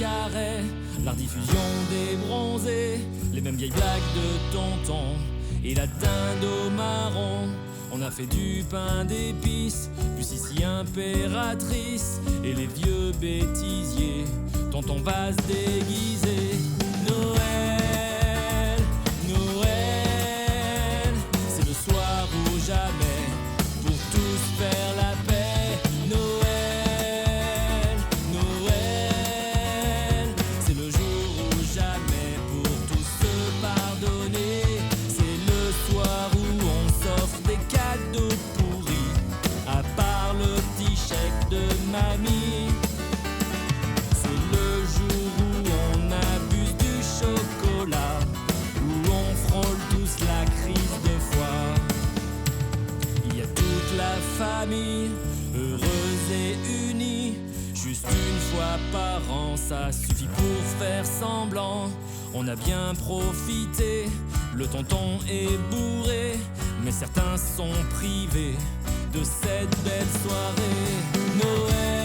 Carré, la rediffusion des bronzés, les mêmes vieilles blagues de tonton et la dinde au marron. On a fait du pain d'épices, puis ici impératrice et les vieux bêtisiers. Tonton va se déguiser. Noël, c'est le soir ou jamais pour tous faire la paix. parents, ça suffit pour faire semblant. On a bien profité, le tonton est bourré, mais certains sont privés de cette belle soirée. Noël